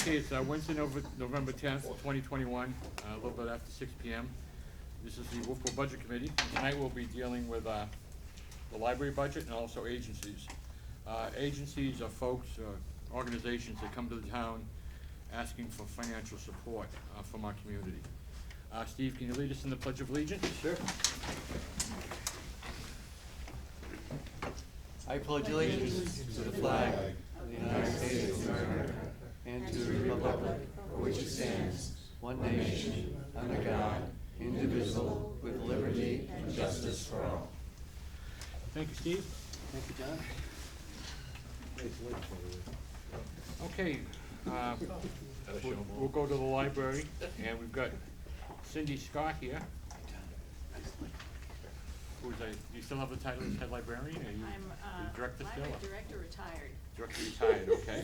Okay, it's Wednesday, November 10th, 2021, a little bit after 6 p.m. This is the Wolfeboro Budget Committee. Tonight we'll be dealing with the library budget and also agencies. Agencies are folks, organizations that come to the town asking for financial support from our community. Steve, can you lead us in the Pledge of Allegiance? Sure. I pledge allegiance to the flag of the United States of America and to the republic for which it stands, one nation, under God, indivisible, with liberty and justice for all. Thank you, Steve. Thank you, John. Okay, we'll go to the library, and we've got Cindy Scott here. Who's do you still have the title of head librarian? Are you I'm director still? library director retired. Director retired, okay.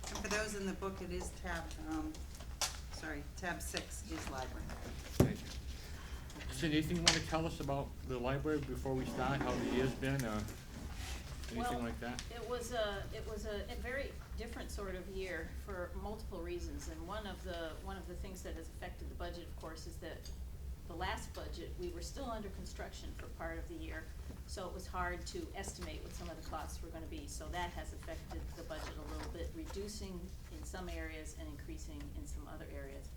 And for those in the book, it is tab 6 is library. Thank you. Cindy, anything you want to tell us about the library before we start, how the year's been, or anything like that? It was a very different sort of year for multiple reasons, and one of the things that has affected the budget, of course, is that the last budget, we were still under construction for part of the year, so it was hard to estimate what some of the costs were going to be. So that has affected the budget a little bit, reducing in some areas and increasing in some other areas.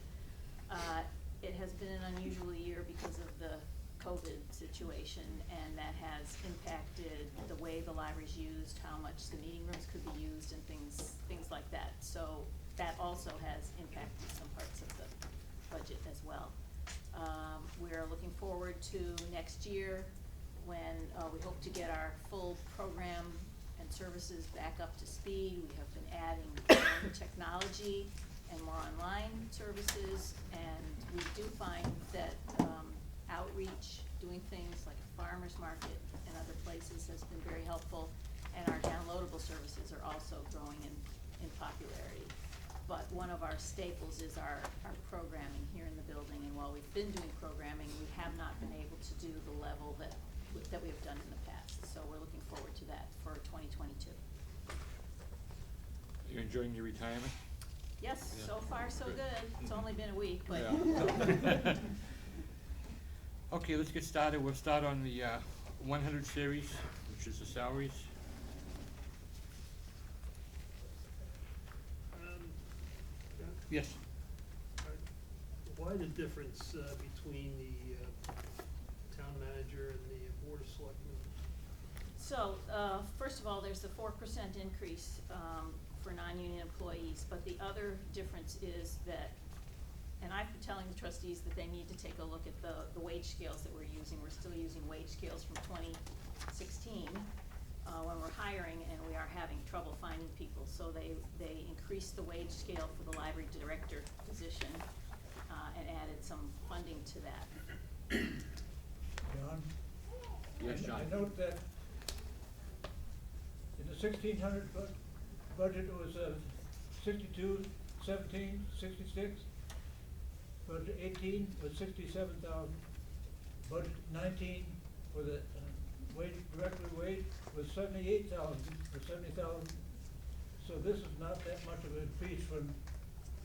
It has been an unusual year because of the COVID situation, and that has impacted the way the library's used, how much the meeting rooms could be used, and things like that. So that also has impacted some parts of the budget as well. We're looking forward to next year when we hope to get our full program and services back up to speed. We have been adding more technology and more online services, and we do find that outreach, doing things like a farmer's market and other places has been very helpful, and our downloadable services are also growing in popularity. But one of our staples is our programming here in the building, and while we've been doing programming, we have not been able to do the level that we have done in the past. So we're looking forward to that for 2022. You enjoying your retirement? Yes, Yeah. so far so good. It's only been a week, but Yeah. Okay, let's get started. We'll start on the 100 series, which is the salaries. Yes. Why the difference between the town manager and the board of selectmen? so, first of all, there's the 4% increase for non-union employees, but the other difference is that, and I've been telling the trustees that they need to take a look at the wage scales that we're using. We're still using wage scales from 2016 when we're hiring, and we are having trouble finding people. So they increased the wage scale for the library director position and added some funding to that. John? Yes, John. I note that in the 1600 budget, it was 62, 17, 66. Budget 18 was 67,000. Budget 19 for the director wage was 78,000 or 70,000. So this is not that much of an increase from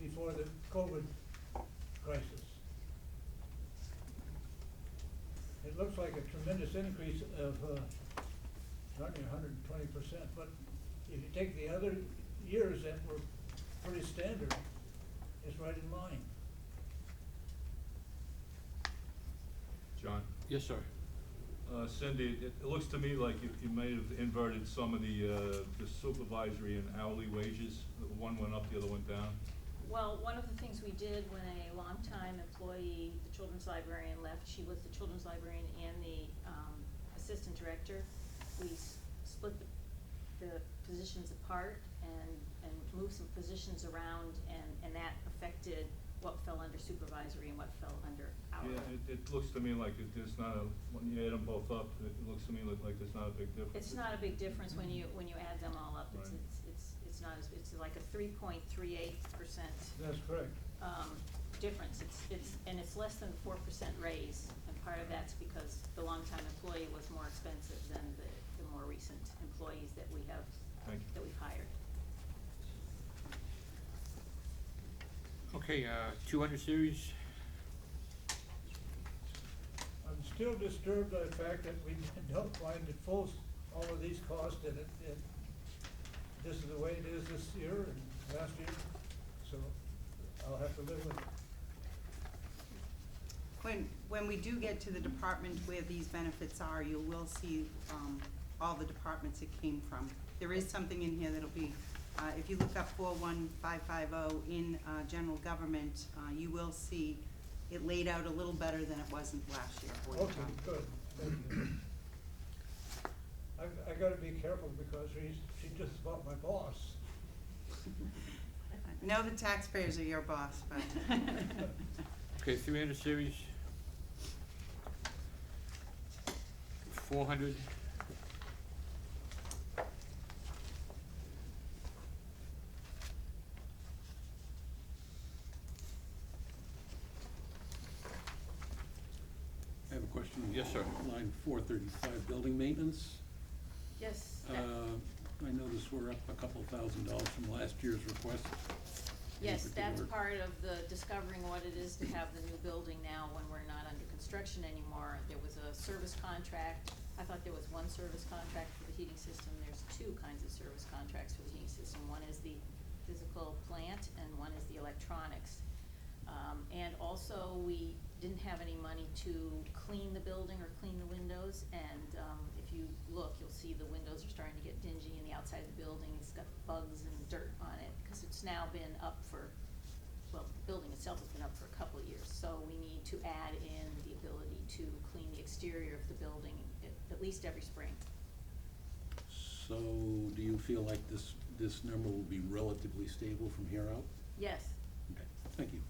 before the COVID crisis. It looks like a tremendous increase of not 120%, but if you take the other years that were pretty standard, it's right in line. John? Yes, sir. Cindy, it looks to me like you may have inverted some of the supervisory and hourly wages. One went up, the other went down. Well, one of the things we did when a longtime employee, the children's librarian, left, she was the children's librarian and the assistant director. We split the positions apart and moved some positions around, and that affected what fell under supervisory and what fell under hourly. Yeah, it looks to me like there's not when you add them both up, it looks to me like there's not a big difference. It's not a big difference when you add them all up. Right. It's not as, it's like a 3.38%. That's correct. Difference. It's less than the 4% raise, and part of that's because the longtime employee was more expensive than the more recent employees that we have Thank you. that we've hired. Okay, 200 series, I'm still disturbed by the fact that we don't find it full, all of these costs, and this is the way it is this year and last year, so I'll have to live with it. When we do get to the department where these benefits are, you will see, all the departments it came from. There is something in here that'll be, if you look up 41550 in, general government, you will see it laid out a little better than it was last year for you, Okay, Tom. good, thank you. I gotta be careful because she's just about my boss. I know the taxpayers are your boss, but. okay, 300 series, 400, I have a question. Yes, sir. Line 435, building maintenance. Yes, I noticed we're up a couple $1,000s from last year's request. yes, that's particular- part of the discovering what it is to have the new building now when we're not under construction anymore. There was a service contract. I thought there was one service contract for the heating system. There's two kinds of service contracts for the heating system. One is the physical plant and one is the electronics. And also, we didn't have any money to clean the building or clean the windows, and, if you look, you'll see the windows are starting to get dingy, and the outside of the building, it's got bugs and dirt on it, because it's now been up for, well, the building itself has been up for a couple of years, so we need to add in the ability to clean the exterior of the building at least every spring. So do you feel like this number will be relatively stable from here out? Yes, Okay, thank you.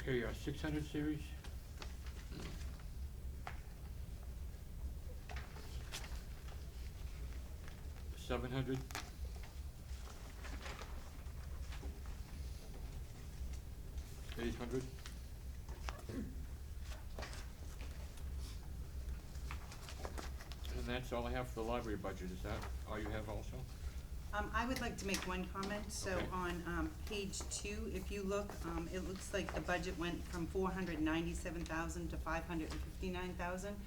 okay, 600 series, $700, $800, and that's all I have for the library budget. Is that all you have also? I would like to make one comment. So Okay. on page 2, if you look, it looks like the budget went from 497,000 to 559,000.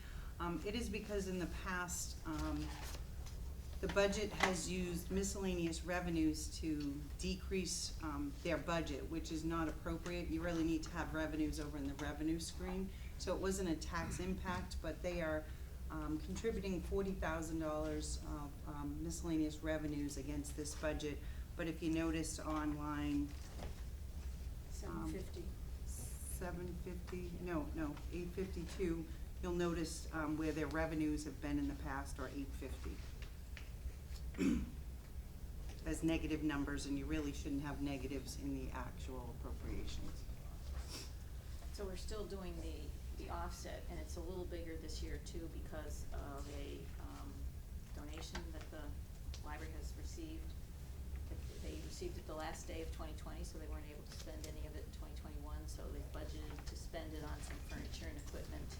It is because in the past, the budget has used miscellaneous revenues to decrease their budget, which is not appropriate. You really need to have revenues over in the revenue screen. So it wasn't a tax impact, but they are contributing $40,000 of miscellaneous revenues against this budget. But if you notice on line 750. 852, you'll notice where their revenues have been in the past are 850. As negative numbers, and you really shouldn't have negatives in the actual appropriations. So we're still doing the offset, and it's a little bigger this year too because of a donation that the library has received. They received it the last day of 2020, so they weren't able to spend any of it in 2021, so they budgeted to spend it on some furniture and equipment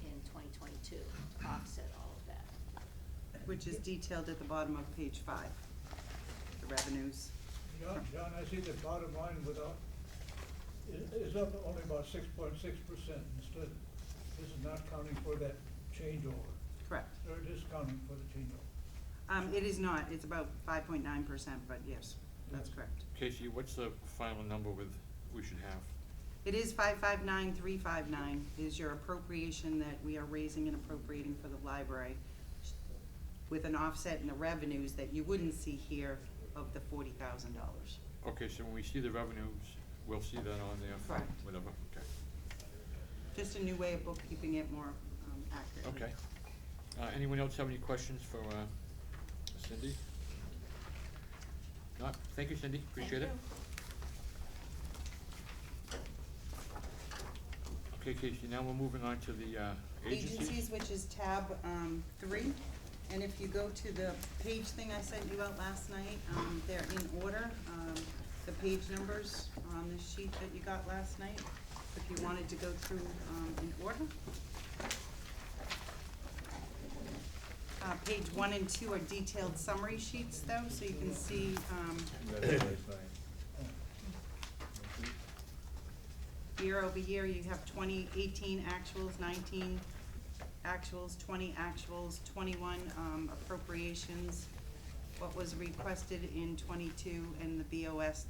in 2022 to offset all of that. Which is detailed at the bottom of page 5, the revenues. John, I see the bottom line is up only about 6.6% instead. This is not counting for that changeover, Correct. or it is counting for the changeover. It is not, it's about 5.9%, but yes, that's correct. Casey, what's the final number we should have? It is 559,359 is your appropriation that we are raising and appropriating for the library, with an offset in the revenues that you wouldn't see here of the $40,000. Okay, so when we see the revenues, we'll see that on there for Correct. whatever, okay. Just a new way of bookkeeping it more accurately. Okay. Anyone else have any questions for Cindy? Not, thank you, Cindy, appreciate it. Okay, Casey, now we're moving on to the Agencies, which is tab 3, and if you go to the page thing I sent you out last night, they're in order. The page numbers on this sheet that you got last night, if you wanted to go through in order. Page 1 and 2 are detailed summary sheets though, so you can see, year over year, you have 2018 actuals, 19 actuals, 20 actuals, 21 appropriations. What was requested in 22, and the BOS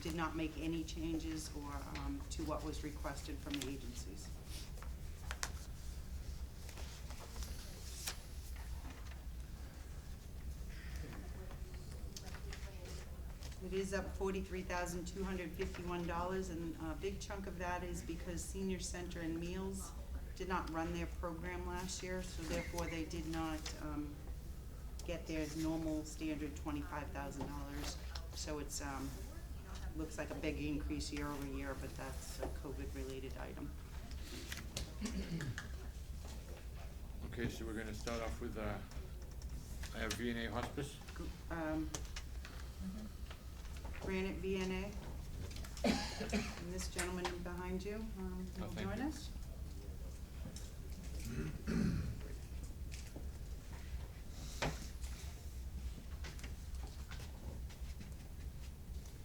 did not make any changes or to what was requested from the agencies. It is up $43,251, and a big chunk of that is because Senior Center and Meals did not run their program last year, so therefore they did not get their normal standard $25,000. So it's looks like a big increase year over year, but that's a COVID-related item. Okay, so we're gonna start off with, I have V&A Hospice. Granite VNA. And this gentleman behind you will thank join you. us.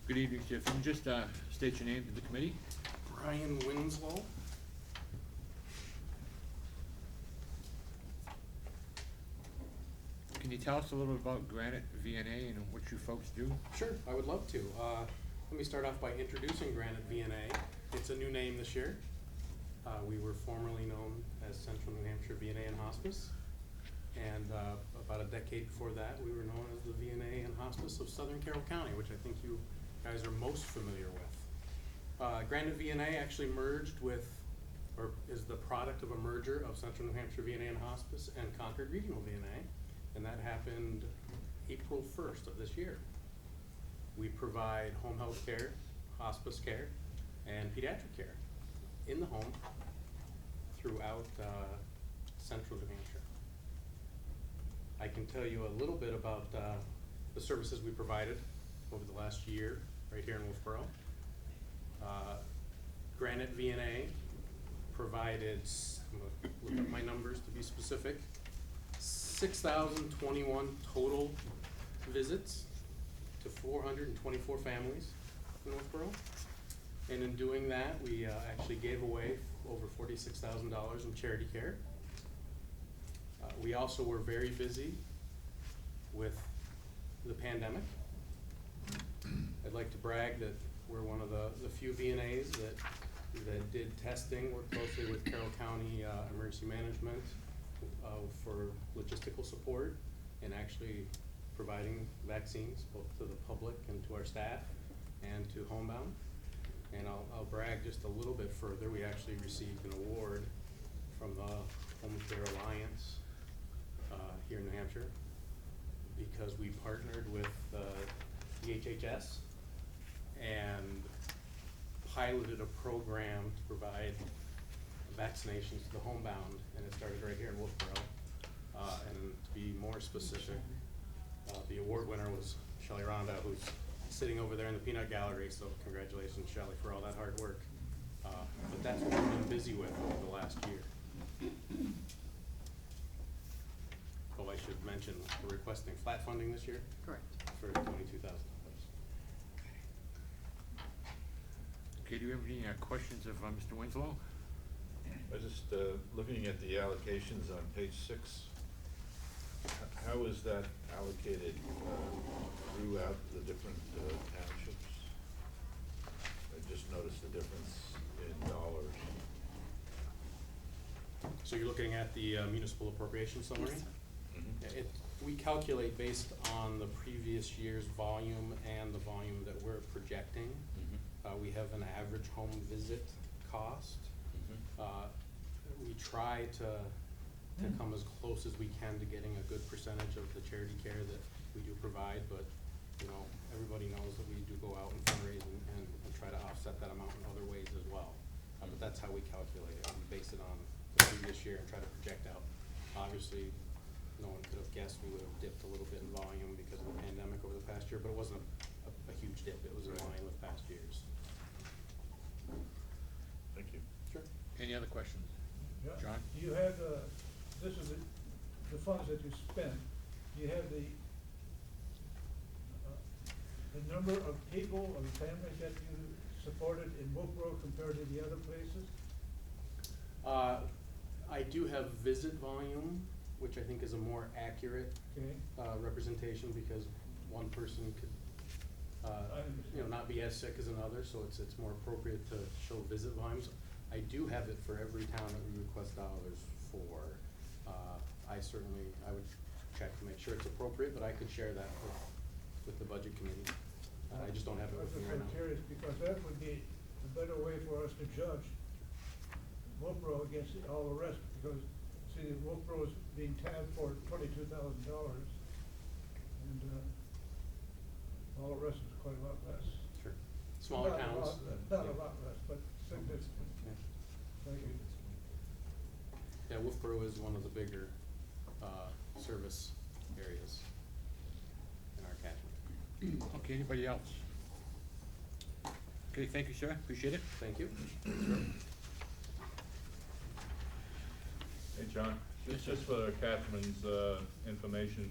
Good evening, sir. If you can just state your name to the committee. Brian Winslow. Can you tell us a little bit about Granite VNA and what you folks do? Sure, I would love to. Let me start off by introducing Granite VNA. It's a new name this year. We were formerly known as Central New Hampshire VNA and Hospice. And about a decade before that, we were known as the VNA and Hospice of Southern Carroll County, which I think you guys are most familiar with. Granite VNA actually merged with, or is the product of a merger of Central New Hampshire VNA and Hospice and Concord Regional VNA. And that happened April 1st of this year. We provide home health care, hospice care, and pediatric care in the home throughout Central New Hampshire. I can tell you a little bit about the services we provided over the last year right here in Wolfeboro. Granite VNA provided, I'm gonna look up my numbers to be specific, 6,021 total visits to 424 families in Wolfeboro. And in doing that, we actually gave away over $46,000 in charity care. We also were very busy with the pandemic. I'd like to brag that we're one of the few VNAs that did testing, worked closely with Carroll County Emergency Management for logistical support and actually providing vaccines both to the public and to our staff and to homebound. And I'll brag just a little bit further. We actually received an award from the Home Care Alliance here in New Hampshire because we partnered with the HHS and piloted a program to provide vaccinations to the homebound, and it started right here in Wolfeboro. And to be more specific, the award winner was Shelley Ronda, who's sitting over there in the peanut gallery, so congratulations, Shelley, for all that hard work. But that's what we've been busy with over the last year. Oh, I should mention, we're requesting flat funding this year Correct. for $22,000. Okay, do you have any questions of Mr. Winslow? I just, looking at the allocations on page 6, how is that allocated throughout the different townships? I just noticed the difference in dollars. So you're looking at the municipal appropriation summary? Yes, sir. Yeah, we calculate based on the previous year's volume and the volume that we're projecting. We have an average home visit cost. We try to come as close as we can to getting a good percentage of the charity care that we do provide, but you know, everybody knows that we do go out and fundraise and try to offset that amount in other ways as well. But that's how we calculate it. We base it on the previous year and try to project out. Obviously, no one could have guessed we would have dipped a little bit in volume because of the pandemic over the past year, but it wasn't a huge dip. It was in line with past years. Thank you. Sure. Any other questions? John? Do you have, this is the funds that you spent, do you have the number of people or families that you supported in Wolfeboro compared to the other places? I do have visit volume, which I think is a more accurate Okay, representation, because one person could, not be as sick as another, so it's more appropriate to show visit volumes. I do have it for every town that we request dollars for. I would check to make sure it's appropriate, but I could share that with the budget committee. I just don't have it with me right I'm now. curious, because that would be a better way for us to judge Wolfeboro against all the rest, because, see, Wolfeboro is being tabbed for $22,000, and, all the rest is quite a lot less. Sure. Smaller Not a towns. lot less, Not a lot less, but significant. Yeah. Thank you. Yeah, Wolfeboro is one of the bigger, service areas in our catchment. Okay, anybody else? Okay, thank you, sir, appreciate it. Thank you. Hey, John, Yes, sir. just for Catherine's information,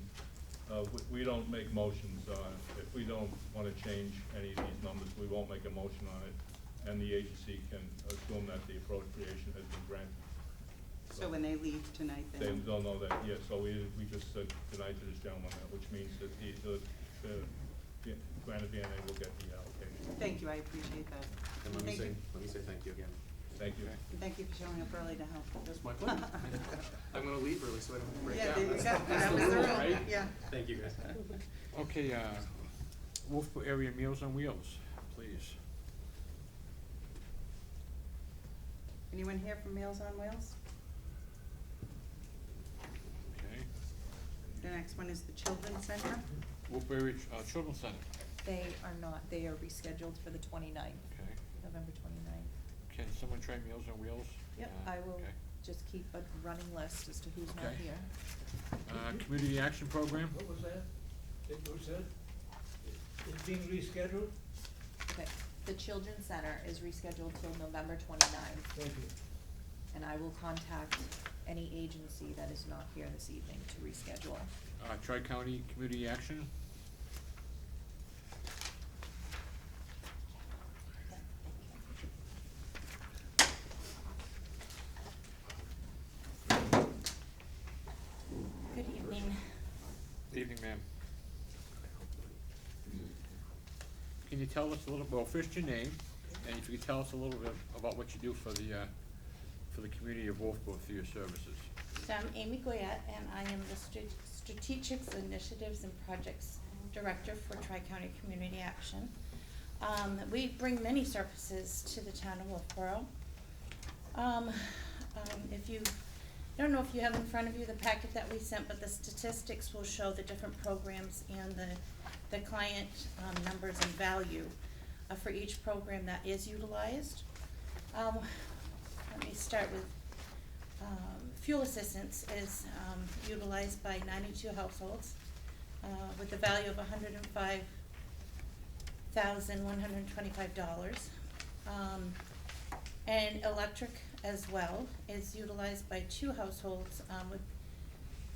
we don't make motions on, if we don't wanna change any of these numbers, we won't make a motion on it, and the agency can assume that the appropriation has been granted. So when they leave tonight, They then, don't know that yet, so we just said tonight to this gentleman, which means that the granted VNA will get the allocation. thank you, I appreciate that. And let me Thank you. say thank you again. Thank you. And thank you for showing up early to help. That's my pleasure. I'm gonna leave early so I don't break Yeah, down. there you go. That's That the was the rule, rule, right? yeah. Thank you, guys. Okay, Wolfboro area Meals on Wheels, please. Anyone here from Meals on Wheels? Okay, The next one is the Children's Center. Wolfboro area Children's Center, They are not, they are rescheduled for the 29th, okay. November 29th. Can someone try Meals on Wheels? Yep, I will Okay. just keep a running list as to who's not Okay. here. Community Action Program, What was that? It was said? It's being rescheduled? Okay, the Children's Center is rescheduled till November 29th, Thank you. and I will contact any agency that is not here this evening to reschedule. Tri-County Community Action, Good evening. evening, ma'am. Can you tell us a little, well, first your name, and if you could tell us a little bit about what you do for the community of Wolfboro through your services. So I'm Amy Goyette, and I am the Strategic Initiatives and Projects Director for Tri-County Community Action. We bring many services to the town of Wolfboro. If you, I don't know if you have in front of you the packet that we sent, but the statistics will show the different programs and the client numbers and value for each program that is utilized. Let me start with fuel assistance is utilized by 92 households with a value of $105,125. And electric as well is utilized by 2 households with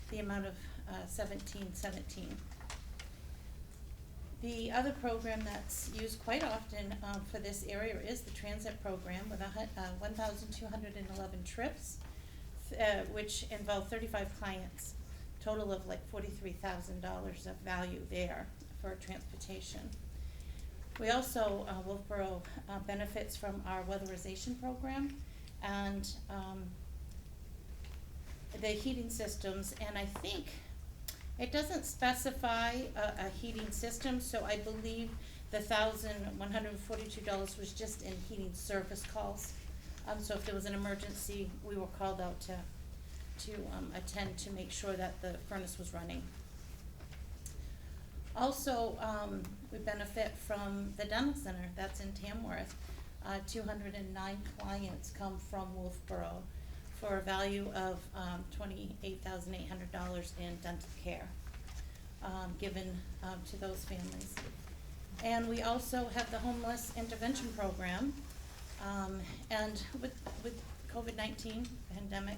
the amount of $1717. The other program that's used quite often for this area is the transit program with 1,211 trips, which involve 35 clients, total of like $43,000 of value there for transportation. We also, Wolfboro benefits from our weatherization program and the heating systems, and I think it doesn't specify a heating system, so I believe the $1,142 was just in heating service calls. So if there was an emergency, we were called out to attend to make sure that the furnace was running. Also, we benefit from the dental center that's in Tamworth. 209 clients come from Wolfboro for a value of $28,800 in dental care given to those families. And we also have the homeless intervention program. And with COVID-19 pandemic,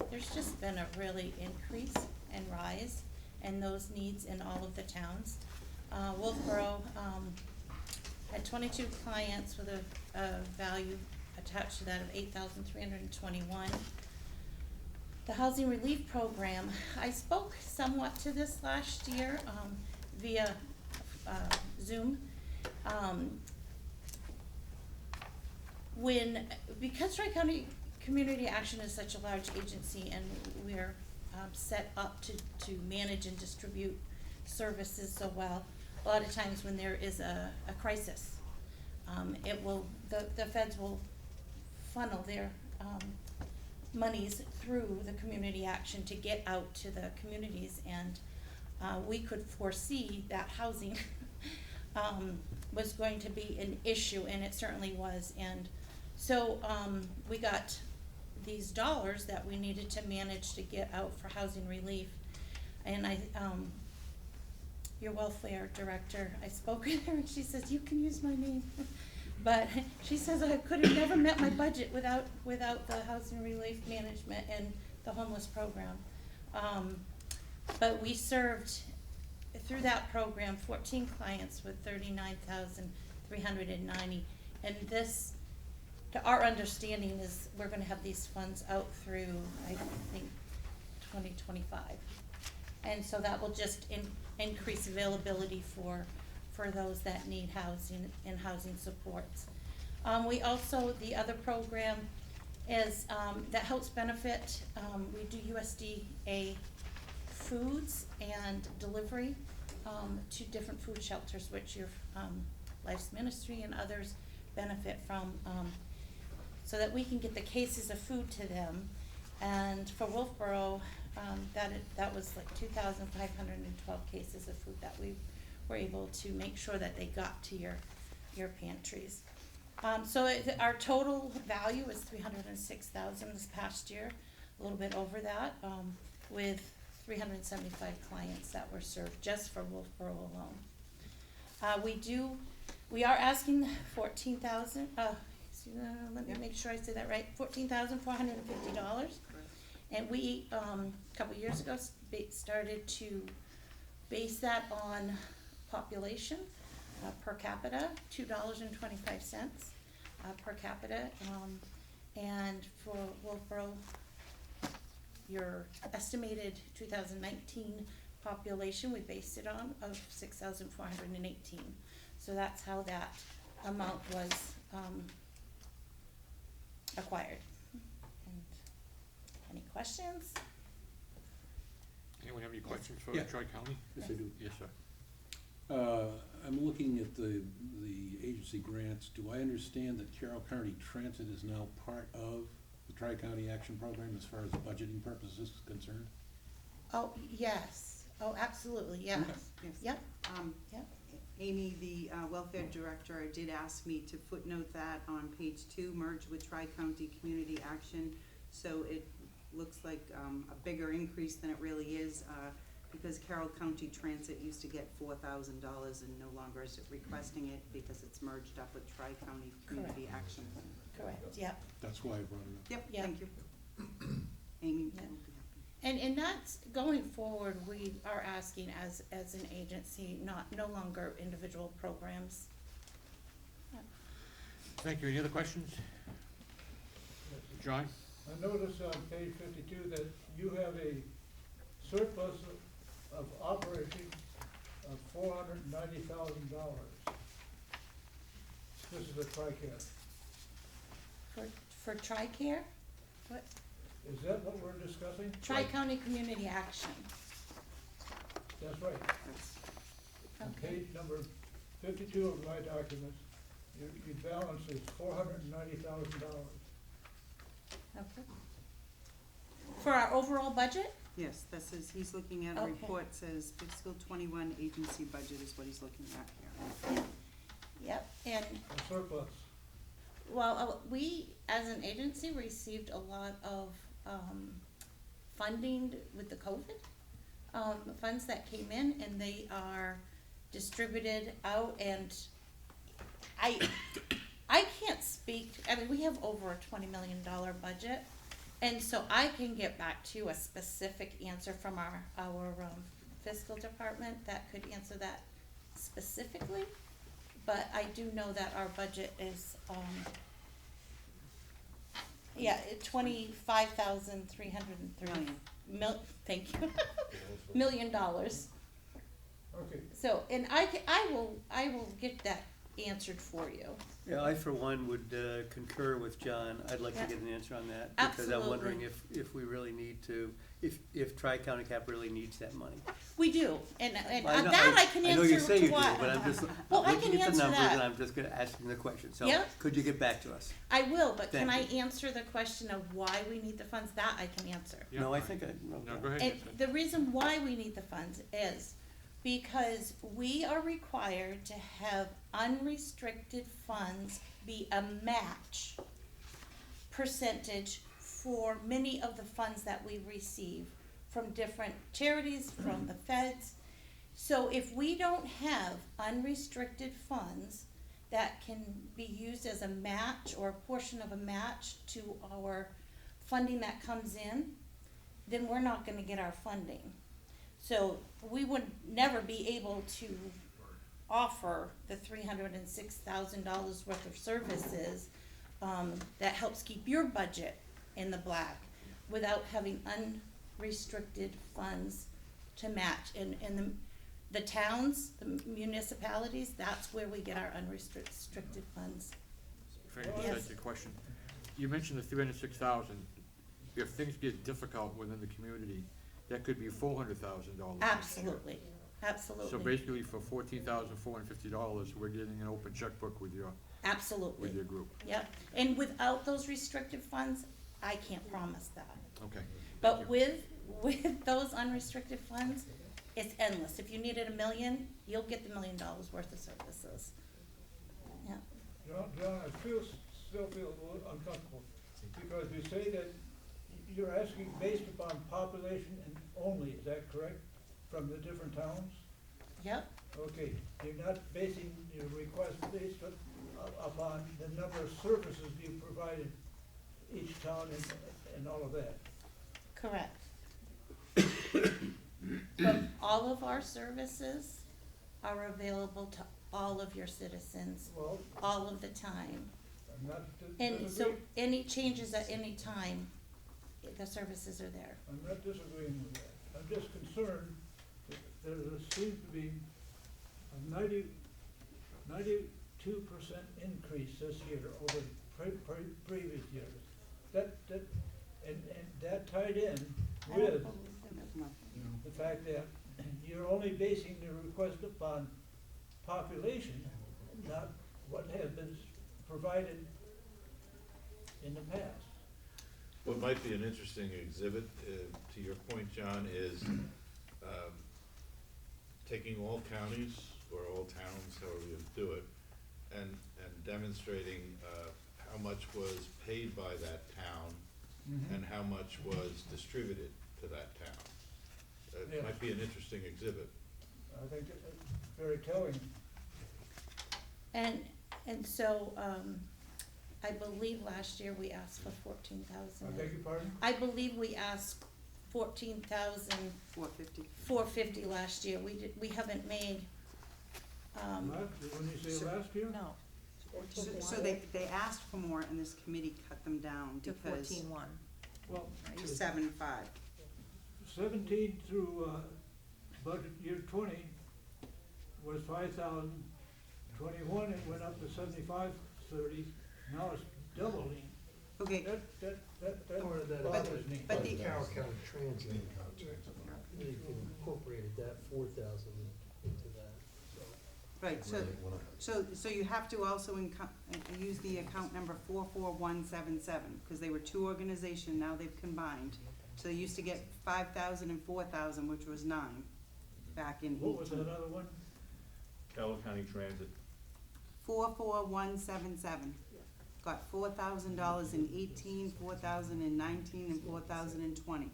there's just been a really increase and rise, and those needs in all of the towns. Wolfeboro, had 22 clients with a value attached to that of $8,321. The Housing Relief Program, I spoke somewhat to this last year, via, Zoom. Because Tri-County Community Action is such a large agency and we're, set up to manage and distribute services so well, a lot of times when there is a crisis, the feds will funnel their, monies through the community action to get out to the communities, and we could foresee that housing was going to be an issue, and it certainly was. And so we got these dollars that we needed to manage to get out for housing relief, and your welfare director, I spoke with her and she says, you can use my name. But she says I could have never met my budget without the housing relief management and the homeless program. But we served, through that program, 14 clients with 39,390. And this, to our understanding, is we're gonna have these funds out through, I think, 2025. And so that will just increase availability for those that need housing and housing supports. We also, the other program is, that helps benefit, we do USDA foods and delivery, to different food shelters, which your, Life's Ministry and others benefit from, so that we can get the cases of food to them. And for Wolfeboro, that was like 2,512 cases of food that we were able to make sure that they got to your pantries. So our total value is $306,000 this past year, a little bit over that, with 375 clients that were served just for Wolfeboro alone. We are asking $14,000. Let me make sure I say that right. $14,450. And we, a couple years ago, started to base that on population, per capita, $2.25 per capita. And for Wolfeboro, your estimated 2019 population, we based it on, of 6,418. So that's how that amount was acquired. And any questions? Anyone have any questions for Yeah. Tri-County? Yes, I do. Yes, sir. I'm looking at the agency grants. Do I understand that Carroll County Transit is now part of the Tri-County Action Program as far as budgeting purposes is concerned? Oh, yes. Oh, absolutely, yes. Yes. Yep, yep. Amy, the welfare director, did ask me to footnote that on page 2, merge with Tri-County Community Action. So it looks like a bigger increase than it really is, because Carroll County Transit used to get $4,000 and no longer is it requesting it because it's merged up with Tri-County Community Action. Correct, yep. That's why I brought it up. Yep, Yeah. thank you. Amy will be Yeah. happy. And that's, going forward, we are asking as an agency, no longer individual programs. Thank you. Any other questions? John? I notice on page 52 that you have a surplus of operation of $490,000. This is a TRICARE. For TRICARE, what, Is that what we're discussing? Tri-County Community Action, That's right. On okay. page number 52 of my documents, your balance is $490,000. Okay. For our overall budget? Yes, this is, he's looking at a Okay. report, says fiscal 21 agency budget is what he's looking at here. Yep, and, A surplus. well, we, as an agency, received a lot of, funding with the COVID, funds that came in, and they are distributed out, and I can't speak, I mean, we have over a $20 million budget, And so I can get back to you a specific answer from our fiscal department that could answer that specifically. But I do know that our budget is, $25,303 thank you, $1 million. Okay. So, and I will get that answered for you. Yeah, I for one would concur with John. I'd like to get an answer on that. Because I'm wondering if we really need to, if Tri-County Cap really needs that money. We do, and I know- that I can I answer know you say you to do, what. but I'm just Well, I looking can at the answer numbers that. and I'm just gonna ask you the question. So Yep. could you get back to us? I will, but can I Thank you. answer the question of why we need the funds? That I can answer. Yeah, No, I fine. think I, No, okay. go ahead. And Nancy. the reason why we need the funds is because we are required to have unrestricted funds be a match percentage for many of the funds that we receive from different charities, from the feds. So if we don't have unrestricted funds that can be used as a match or a portion of a match to our funding that comes in, then we're not gonna get our funding. So we would never be able to offer the $306,000 worth of services that helps keep your budget in the black without having unrestricted funds to match. And the towns, the municipalities, that's where we get our unrestricted funds. If I can just Yes. ask you a question, you mentioned the 306,000, if things get difficult within the community, that could be $400,000. Absolutely, absolutely. So basically for $14,450, we're getting an open checkbook with your Absolutely. group. Yep, and without those restricted funds, I can't promise that. Okay. thank But you. with those unrestricted funds, it's endless. If you needed $1 million, you'll get the $1 million worth of services. Yeah, John, I still feel a little uncomfortable, because you say that you're asking based upon population and only, is that correct, from the different towns? yep, Okay, you're not basing your request based upon the number of services you provided each town and all of that. correct. But all of our services are available to all of your citizens, Well, all of the time. I'm not And so disagreeing, any changes at any time, the services are there. I'm not disagreeing with that. I'm just concerned that there seems to be a 92% increase this year over previous years. And that tied in I don't with believe them. the fact that you're only basing the request upon population, not what has been provided in the past. What might be an interesting exhibit, to your point, John, is taking all counties or all towns, however you do it, and demonstrating how much was paid by that town and how much was distributed to that town. It Yeah. might be an interesting exhibit. I think it's very telling. And so, I believe last year we asked for 14,000. I beg your pardon? I believe we asked 14,450 $450. last year. We haven't made, When you say last year? No, So they asked for more and this committee cut them down to because 14-1. Well, to 7.5. 17 through budget year 20 was 5,000. 21, it went up to 7530. Now it's doubling. Okay, That Part of that is bothers me. but the- Carroll County Transit. They incorporated that 4,000 into that, so. right, so you have to also use the account number 44177, because they were two organizations, now they've combined. So they used to get 5,000 and 4,000, which was 9 back in 18. What was that other one? Carroll County Transit. 44177. Got $4,000 in 18, 4,000 in 19, and 4,000 in 20.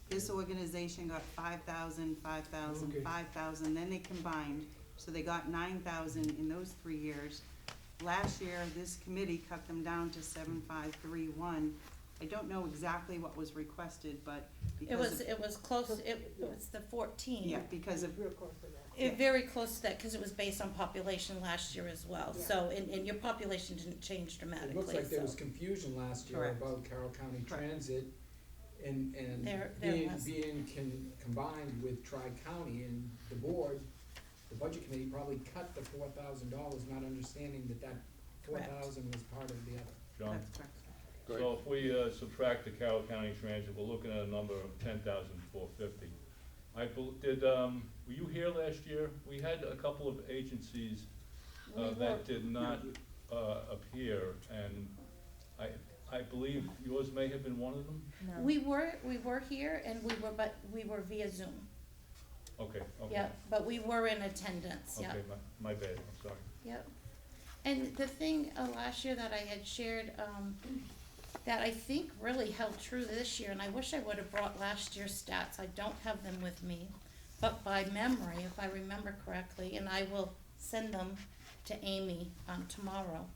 This organization got 5,000, 5,000, Okay. 5,000, then they combined, so they got 9,000 in those 3 years. Last year, this committee cut them down to 7,531, I don't know exactly what was requested, but It because was, of, it was close, it was the 14. yeah, because of, Very close to that, cause it was based on population last year as well, so, and your population didn't change dramatically, It looks like there was so- confusion last year Correct. about Carroll County Correct. Transit and There being, was. combined with Tri-County, and the board, the budget committee probably cut the $4,000, not understanding that Correct. 4,000 was part of the other. John? that's correct. Go So if we subtract the Carroll County Transit, we're looking at a number of $10,450. Were you here last year? We had a couple of agencies We were. that did not appear, and I believe yours may have been one of them? No. We were here and but we were via Zoom, Okay, okay. yeah, but we were in attendance, yeah. Okay, my bad, I'm sorry. Yep. And the thing last year that I had shared, that I think really held true this year, and I wish I would have brought last year's stats, I don't have them with me, but by memory, if I remember correctly, and I will send them to Amy, tomorrow.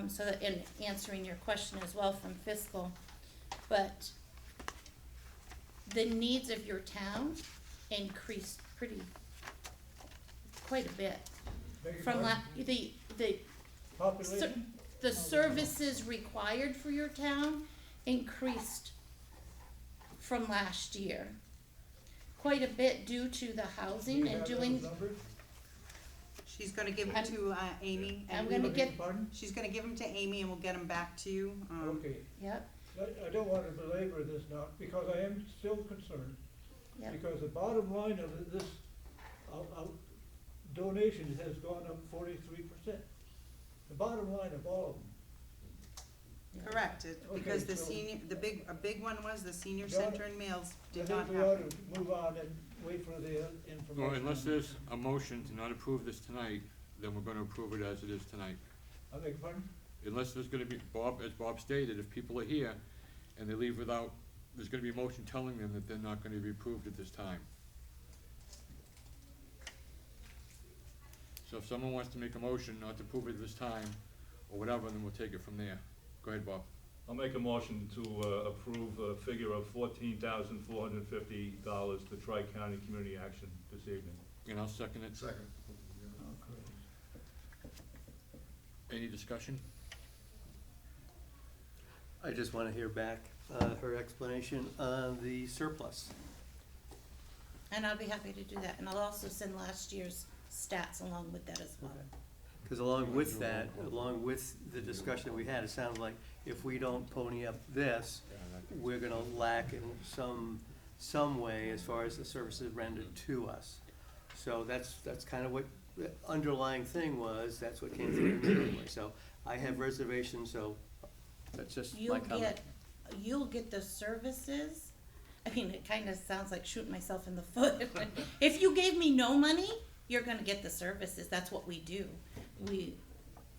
So that in answering your question as well from fiscal, but the needs of your town increased quite a bit. Beg your From pardon? the Population? the services required for your town increased from last year. Quite a bit due to the Do housing you and have doing, those numbers? She's gonna give them I'm- to, Amy, I'm and gonna Beg get- your pardon? she's gonna give them to Amy, and we'll get them back to you, Okay, yep, I don't wanna belabor this now, because I am still concerned. yep, Because the bottom line of this, donation has gone up 43%. The bottom line of all of them. Correct, because Okay, the so- senior, a big one was the senior John, center and meals I did think not we ought happen. to move on and wait for the information. Well, unless there's a motion to not approve this tonight, then we're gonna approve it as it is tonight. I beg your pardon? Unless there's gonna be, as Bob stated, if people are here and they leave without, there's gonna be a motion telling them that they're not gonna be approved at this time. So if someone wants to make a motion not to approve it at this time, or whatever, then we'll take it from there. Go ahead, Bob. I'll make a motion to approve a figure of $14,450 to Tri-County Community Action this evening. And I'll second it. Second. Any discussion? I just wanna hear back, her explanation on the surplus. and I'll be happy to do that, and I'll also send last year's stats along with that as well. Cause along with that, along with the discussion that we had, it sounds like if we don't pony up this, we're gonna lack in some way as far as the services rendered to us. So that's kind of what the underlying thing was, that's what came through to me anyway. So I have reservations, so that's just my comment. You'll get the services, I mean, it kinda sounds like shooting myself in the foot, but if you gave me no money, you're gonna get the services, that's what we do.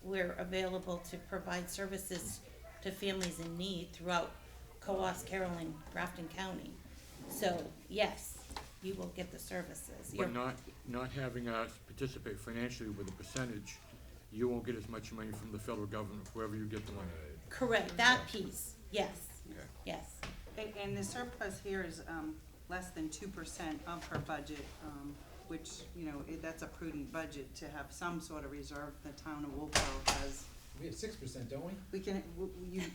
We're available to provide services to families in need throughout Coos, Carroll, and Grafton County. So, yes, you will get the services. But not having us participate financially with a percentage, you won't get as much money from the federal government, wherever you get the money. Correct, that piece, yes, Okay. yes. And the surplus here is, less than 2% of her budget, which, that's a prudent budget to have some sort of reserve. The town of Wolfeboro has, We have 6%, don't we?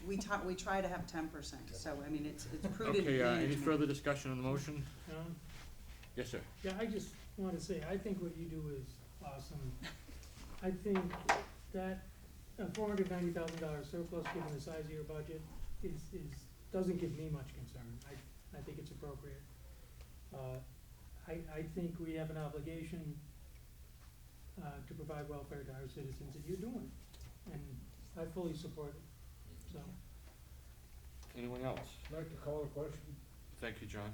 we try to have 10%, so, I mean, it's prudent Okay, any management. further discussion on the motion? Yes, sir. Yeah, I just wanna say, I think what you do is awesome. I think that a $490,000 surplus, given the size of your budget, doesn't give me much concern. I think it's appropriate. I think we have an obligation, to provide welfare to our citizens, and you're doing it. And I fully support it, so. Anyone else? I'd like to call a question. Thank you, John.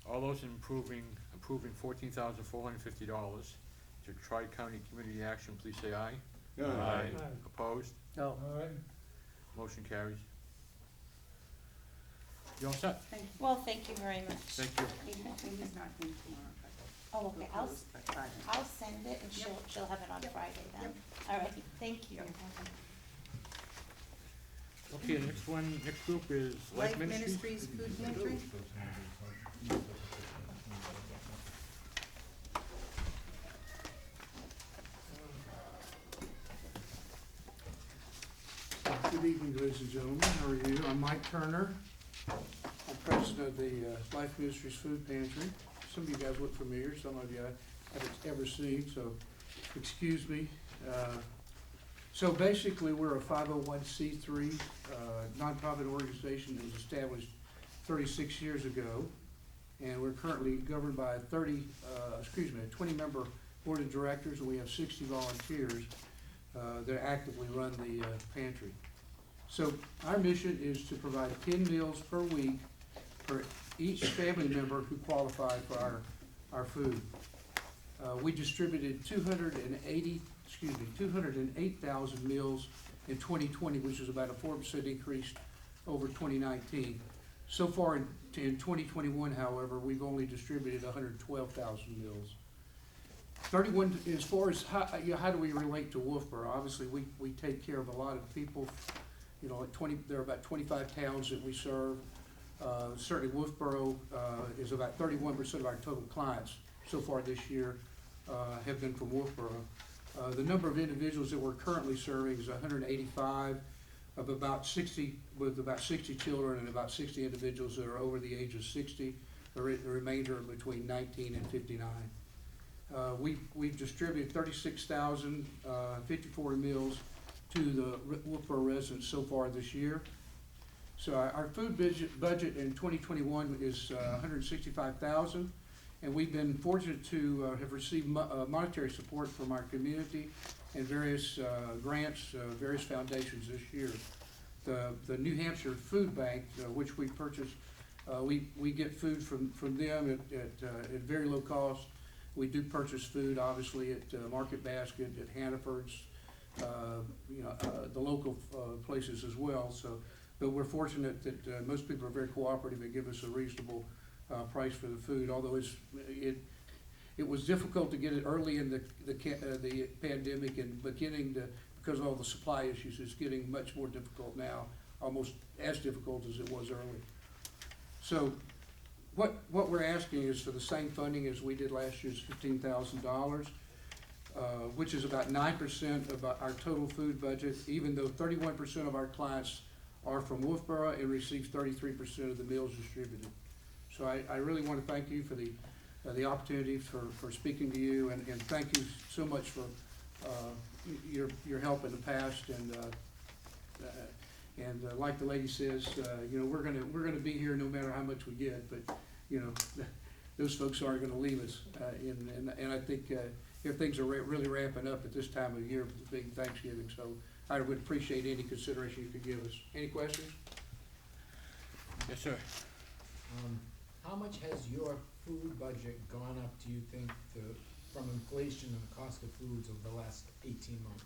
All those in approving $14,450 to Tri-County Community Action, please say aye. Aye. Opposed? No, All right, Motion carries. You all set? Thank you. Well, thank you very much. Thank you. Amy's not in tomorrow, but Oh, okay, we'll close by 5. I'll send it and she'll have it on Friday then. All right, thank you. Okay, the next group is Life Life Ministries Food Pantry. Good evening, ladies and gentlemen. How are you? I'm Mike Turner. I'm president of the Life Ministries Food Pantry. Some of you guys look familiar, some of you I haven't ever seen, so excuse me. So basically, we're a 501c3 nonprofit organization that was established 36 years ago, and we're currently governed by a 20-member board of directors, and we have 60 volunteers that actively run the pantry. So our mission is to provide 10 meals per week for each family member who qualified for our food. We distributed 208,000 meals in 2020, which is about a 4% increase over 2019. So far in 2021, however, we've only distributed 112,000 meals. 31, as far as how do we relate to Wolfeboro? Obviously, we take care of a lot of people. You know, there are about 25 towns that we serve. Certainly Wolfeboro is about 31% of our total clients so far this year have been from Wolfeboro. The number of individuals that we're currently serving is 185 of about 60, with about 60 children and about 60 individuals that are over the age of 60. The remainder are between 19 and 59. We've distributed 36,054 meals to the Wolfeboro residents so far this year. So our food budget in 2021 is $165,000, and we've been fortunate to have received monetary support from our community and various grants, various foundations this year. The New Hampshire Food Bank, which we purchased, we get food from them at very low cost. We do purchase food, obviously, at Market Basket, at Hannaford's, the local places as well. So, but we're fortunate that most people are very cooperative and give us a reasonable price for the food. Although it was difficult to get it early in the pandemic, and because of all the supply issues, it's getting much more difficult now, almost as difficult as it was early. So what we're asking is for the same funding as we did last year's $15,000, which is about 9% of our total food budget, even though 31% of our clients are from Wolfeboro and receive 33% of the meals distributed. So I really want to thank you for the opportunity for speaking to you, and thank you so much for your help in the past. And like the lady says, we're gonna be here no matter how much we get, but those folks aren't gonna leave us. And I think if things are really ramping up at this time of year with the big Thanksgiving, so I would appreciate any consideration you could give us. Any questions? Yes, sir. How much has your food budget gone up, do you think, from inflation and the cost of foods over the last 18 months?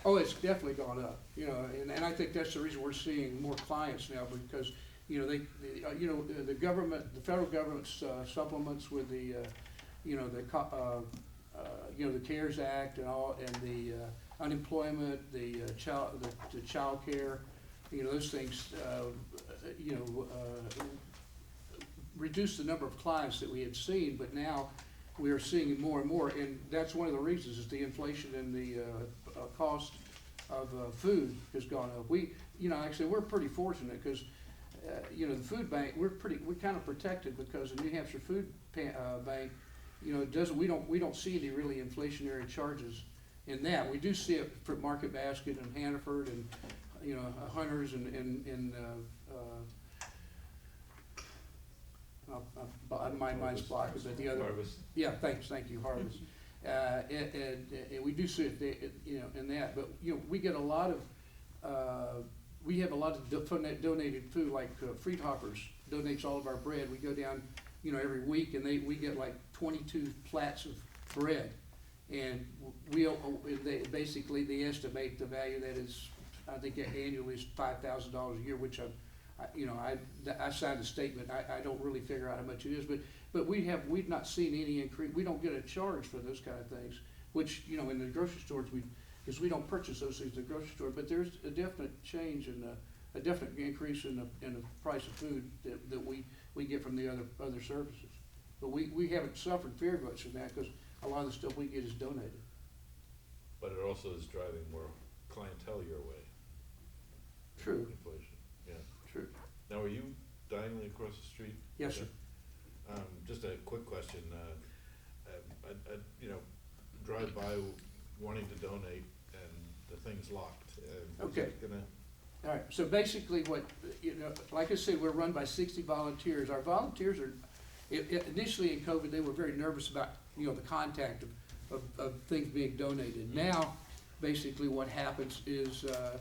It's definitely gone up, and I think that's the reason we're seeing more clients now, because, the government, the federal government supplements with the CARES Act and all, and the unemployment, the child care, those things, reduced the number of clients that we had seen, but now we are seeing more and more, and that's one of the reasons is the inflation and the cost of food has gone up. Actually, we're pretty fortunate because, the food bank, we're kind of protected because the New Hampshire Food Bank, we don't see any really inflationary charges in that. We do see it for Market Basket and Hannaford and, Hunters and my mind's blocked, but the other. Harvest. Yeah, thank you, Harvest. And we do see it, in that, but, we get a lot of, we have a lot of donated food, like Freed Hoppers donates all of our bread. We go down, every week, and we get like 22 plats of bread. And they estimate the value that is, I think annually is $5,000 a year, which I signed a statement. I don't really figure out how much it is, but we've not seen any increase. We don't get a charge for those kind of things, which, in the grocery stores because we don't purchase those things at the grocery store, but there's a definite change in a definite increase in the price of food that we get from the other services. But we haven't suffered very much from that, because a lot of the stuff we get is donated. But it also is driving more clientele your way. True. Inflation, yeah. True. Now, are you diagonally across the street? Yes, sir. Just a quick question, I drive by wanting to donate and the thing's locked. Okay. Is it gonna, All right, so basically what, like I said, we're run by 60 volunteers. Our volunteers are, initially in COVID, they were very nervous about, the contact of things being donated. Now, basically what happens is that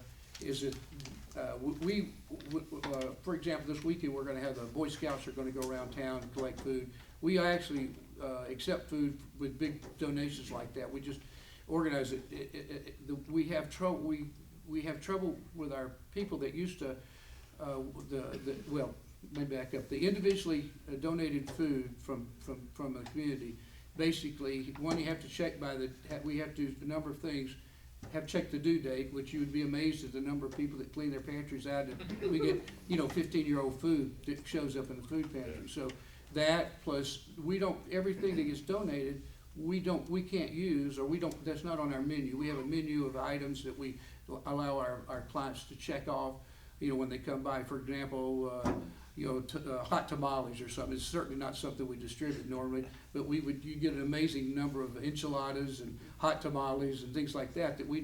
for example, this weekend, we're gonna have the Boy Scouts are gonna go around town and collect food. We actually accept food with big donations like that. We just organize it. We have trouble. We have trouble with our people that used to, well, let me back up. The individually donated food from the community, basically, one, you have to check we have to do a number of things, have checked the due date, which you would be amazed at the number of people that clean their pantries out, and we get, 15-year-old food that shows up in the food pantry. So that, plus, everything that gets donated, we can't use, or that's not on our menu. We have a menu of items that we allow our clients to check off, when they come by. For example, hot tamales or something. It's certainly not something we distribute normally, but you get an amazing number of enchiladas and hot tamales and things like that we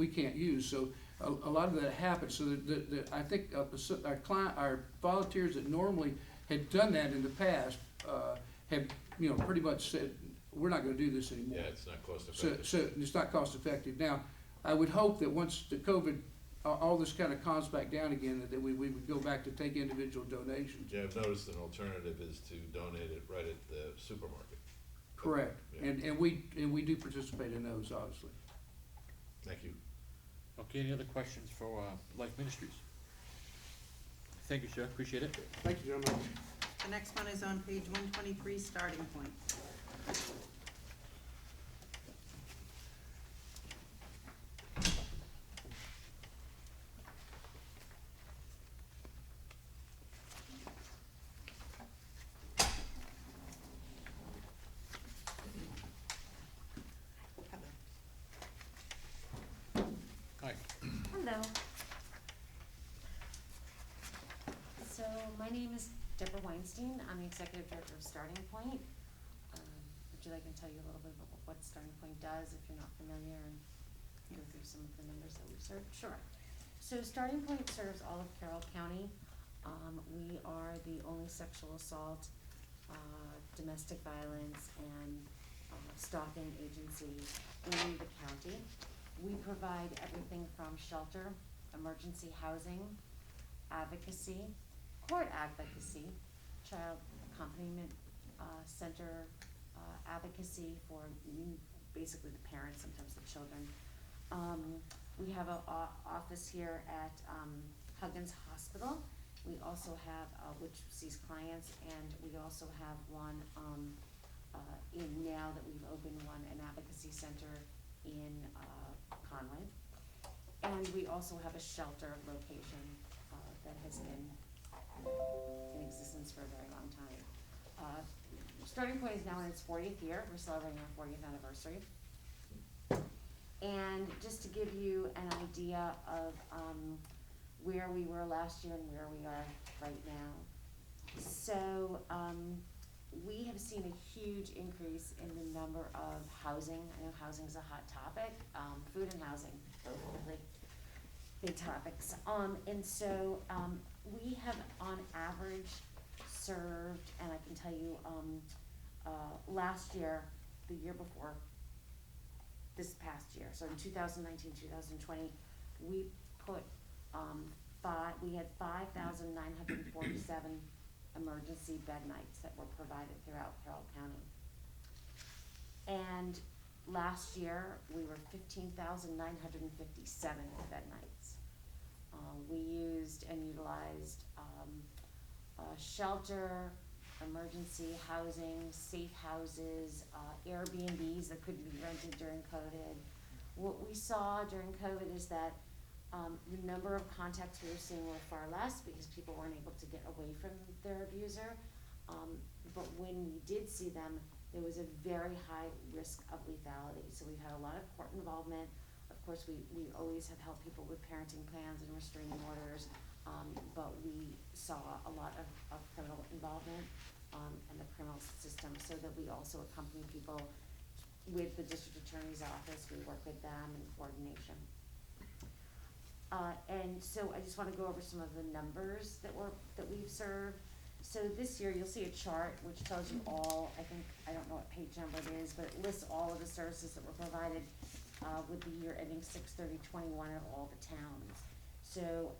can't use. So a lot of that happens. So I think our volunteers that normally had done that in the past have pretty much said, we're not going to do this anymore. yeah, it's not cost effective. So it's not cost effective. Now, I would hope that once the COVID, all this kind of calms back down again, that we would go back to take individual donations. Yeah, I've noticed an alternative is to donate it right at the supermarket. Correct. Yeah. And we do participate in those, obviously. Thank you. Okay, any other questions for Life Ministries? Thank you, sir, appreciate it. Thank you, gentlemen. The next one is on page 123, starting point. Hi. Hello. So my name is Deborah Weinstein. I'm the Executive Director of Starting Point. Would you like me to tell you a little bit about what Starting Point does if you're not familiar, and go through some of the numbers that we've served? Sure. So Starting Point serves all of Carroll County. We are the only sexual assault, domestic violence, and stalking agency in the county. We provide everything from shelter, emergency housing, advocacy, court advocacy, child accompaniment center advocacy for basically the parents, sometimes the children. We have an office here at Huggins Hospital. We also have, which sees clients, and we also have one now that we've opened an advocacy center in Conway. And we also have a shelter location that has been in existence for a very long time. Starting Point is now in its 40th year. We're celebrating our 40th anniversary. And just to give you an idea of where we were last year and where we are right now. So we have seen a huge increase in the number of housing. I know housing is a hot topic. Food and housing, both really big topics. And so we have on average served, and I can tell you last year, the year before, this past year, so in 2019, 2020, we put we had 5,947 emergency bed nights that were provided throughout Carroll County. And last year, we were 15,957 bed nights. We used and utilized shelter, emergency housing, safe houses, Airbnbs that couldn't be rented during COVID, What we saw during COVID is that the number of contacts we were seeing were far less because people weren't able to get away from their abuser. But when we did see them, there was a very high risk of lethality. So we've had a lot of court involvement. Of course, we always have helped people with parenting plans and restraining orders, but we saw a lot of criminal involvement in the criminal system, so that we also accompany people with the district attorney's office. We work with them in coordination. And so I just want to go over some of the numbers that we've served. So this year you'll see a chart which tells you all, I don't know what page number it is, but it lists all of the services that were provided with the year ending 6/30/21 at all the towns. So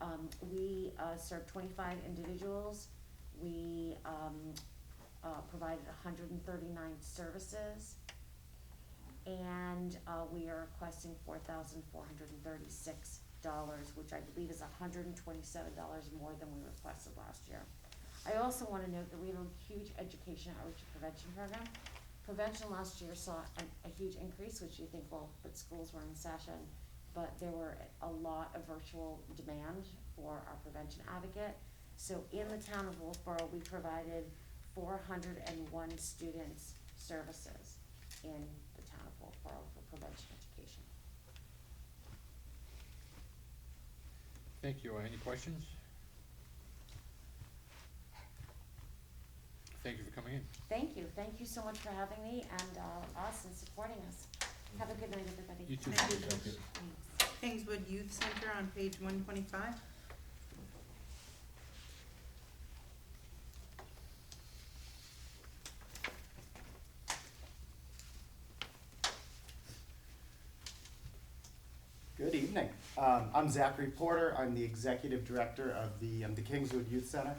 we served 25 individuals. We provided 139 services, and we are requesting $4,436, which I believe is $127 more than we requested last year. I also want to note that we have a huge education outreach and prevention program. Prevention last year saw a huge increase, which you think, well, but schools were in session, but there were a lot of virtual demand for our prevention advocate. So in the town of Wolfeboro, we provided 401 students services in the town of Wolfeboro for prevention education. Thank you. Any questions? Thank you for coming in. Thank you. Thank you so much for having me and us and supporting us. Have a good night, everybody. You too. Thank you. Thank you. Thanks. Kingswood Youth Center on page 125. Good evening. I'm Zachary Porter. I'm the Executive Director of the Kingswood Youth Center.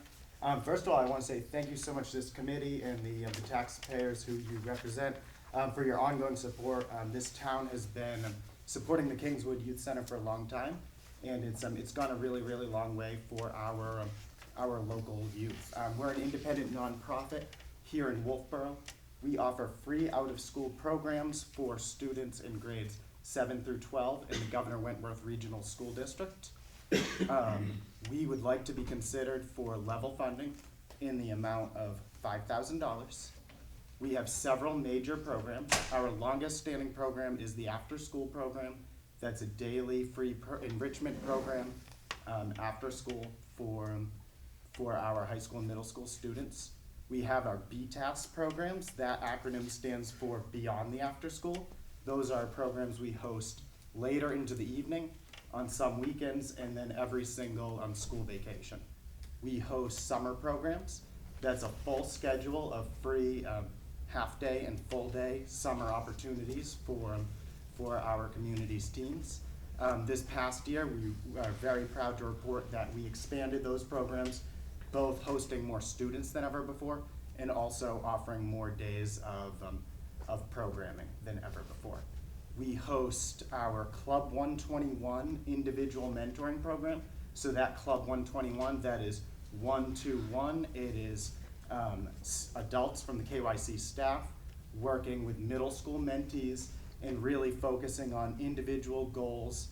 First of all, I want to say thank you so much to this committee and the taxpayers who you represent for your ongoing support. This town has been supporting the Kingswood Youth Center for a long time, and it's gone a really, really long way for our local youth. We're an independent nonprofit here in Wolfeboro. We offer free out-of-school programs for students in grades 7 through 12 in the Governor Wentworth Regional School District. We would like to be considered for level funding in the amount of $5,000. We have several major programs. Our longest standing program is the after-school program. That's a daily free enrichment program after school for our high school and middle school students. We have our BTAS programs. That acronym stands for Beyond the After School. Those are programs we host later into the evening, on some weekends, and then every single school vacation. We host summer programs. That's a full schedule of free half-day and full-day summer opportunities for our community's teens. This past year, we are very proud to report that we expanded those programs, both hosting more students than ever before, and also offering more days of programming than ever before. We host our Club 121 individual mentoring program. So that Club 121, that is 1-to-1. It is adults from the KYC staff working with middle school mentees and really focusing on individual goals,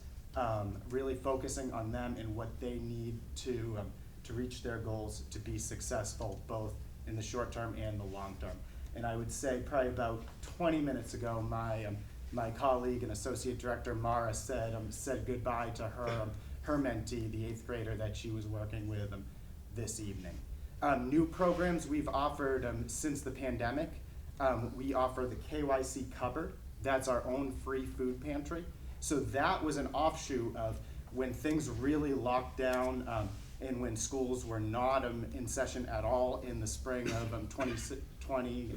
really focusing on them and what they need to reach their goals to be successful, both in the short term and the long term. And I would say probably about 20 minutes ago, my colleague and associate director Mara said goodbye to her mentee, the 8th grader that she was working with this evening. New programs we've offered since the pandemic. We offer the KYC Cupboard. That's our own free food pantry. So that was an offshoot of when things really locked down and when schools were not in session at all in the spring of 2020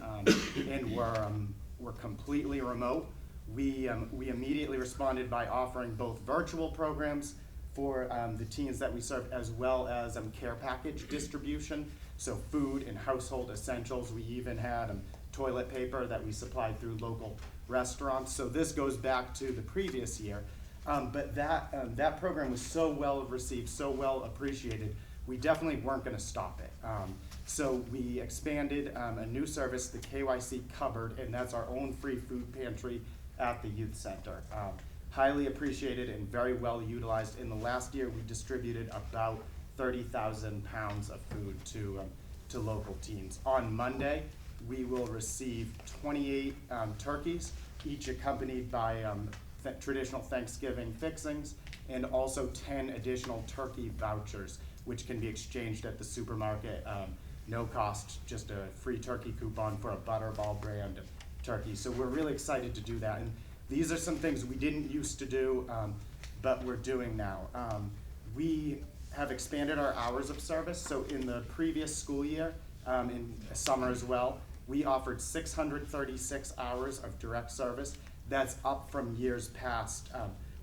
and were completely remote. We immediately responded by offering both virtual programs for the teens that we serve, as well as care package distribution, so food and household essentials. We even had toilet paper that we supplied through local restaurants. So this goes back to the previous year, but that program was so well received, so well appreciated, we definitely weren't going to stop it. So we expanded a new service, the KYC Cupboard, and that's our own free food pantry at the youth center. highly appreciated and very well utilized. In the last year, we distributed about 30,000 pounds of food to local teams. On Monday, we will receive 28 turkeys, each accompanied by traditional Thanksgiving fixings, and also 10 additional turkey vouchers, which can be exchanged at the supermarket. No cost, just a free turkey coupon for a Butterball brand of turkey. So we're really excited to do that. And these are some things we didn't used to do, but we're doing now. We have expanded our hours of service. So in the previous school year, in summer as well, we offered 636 hours of direct service. That's up from years past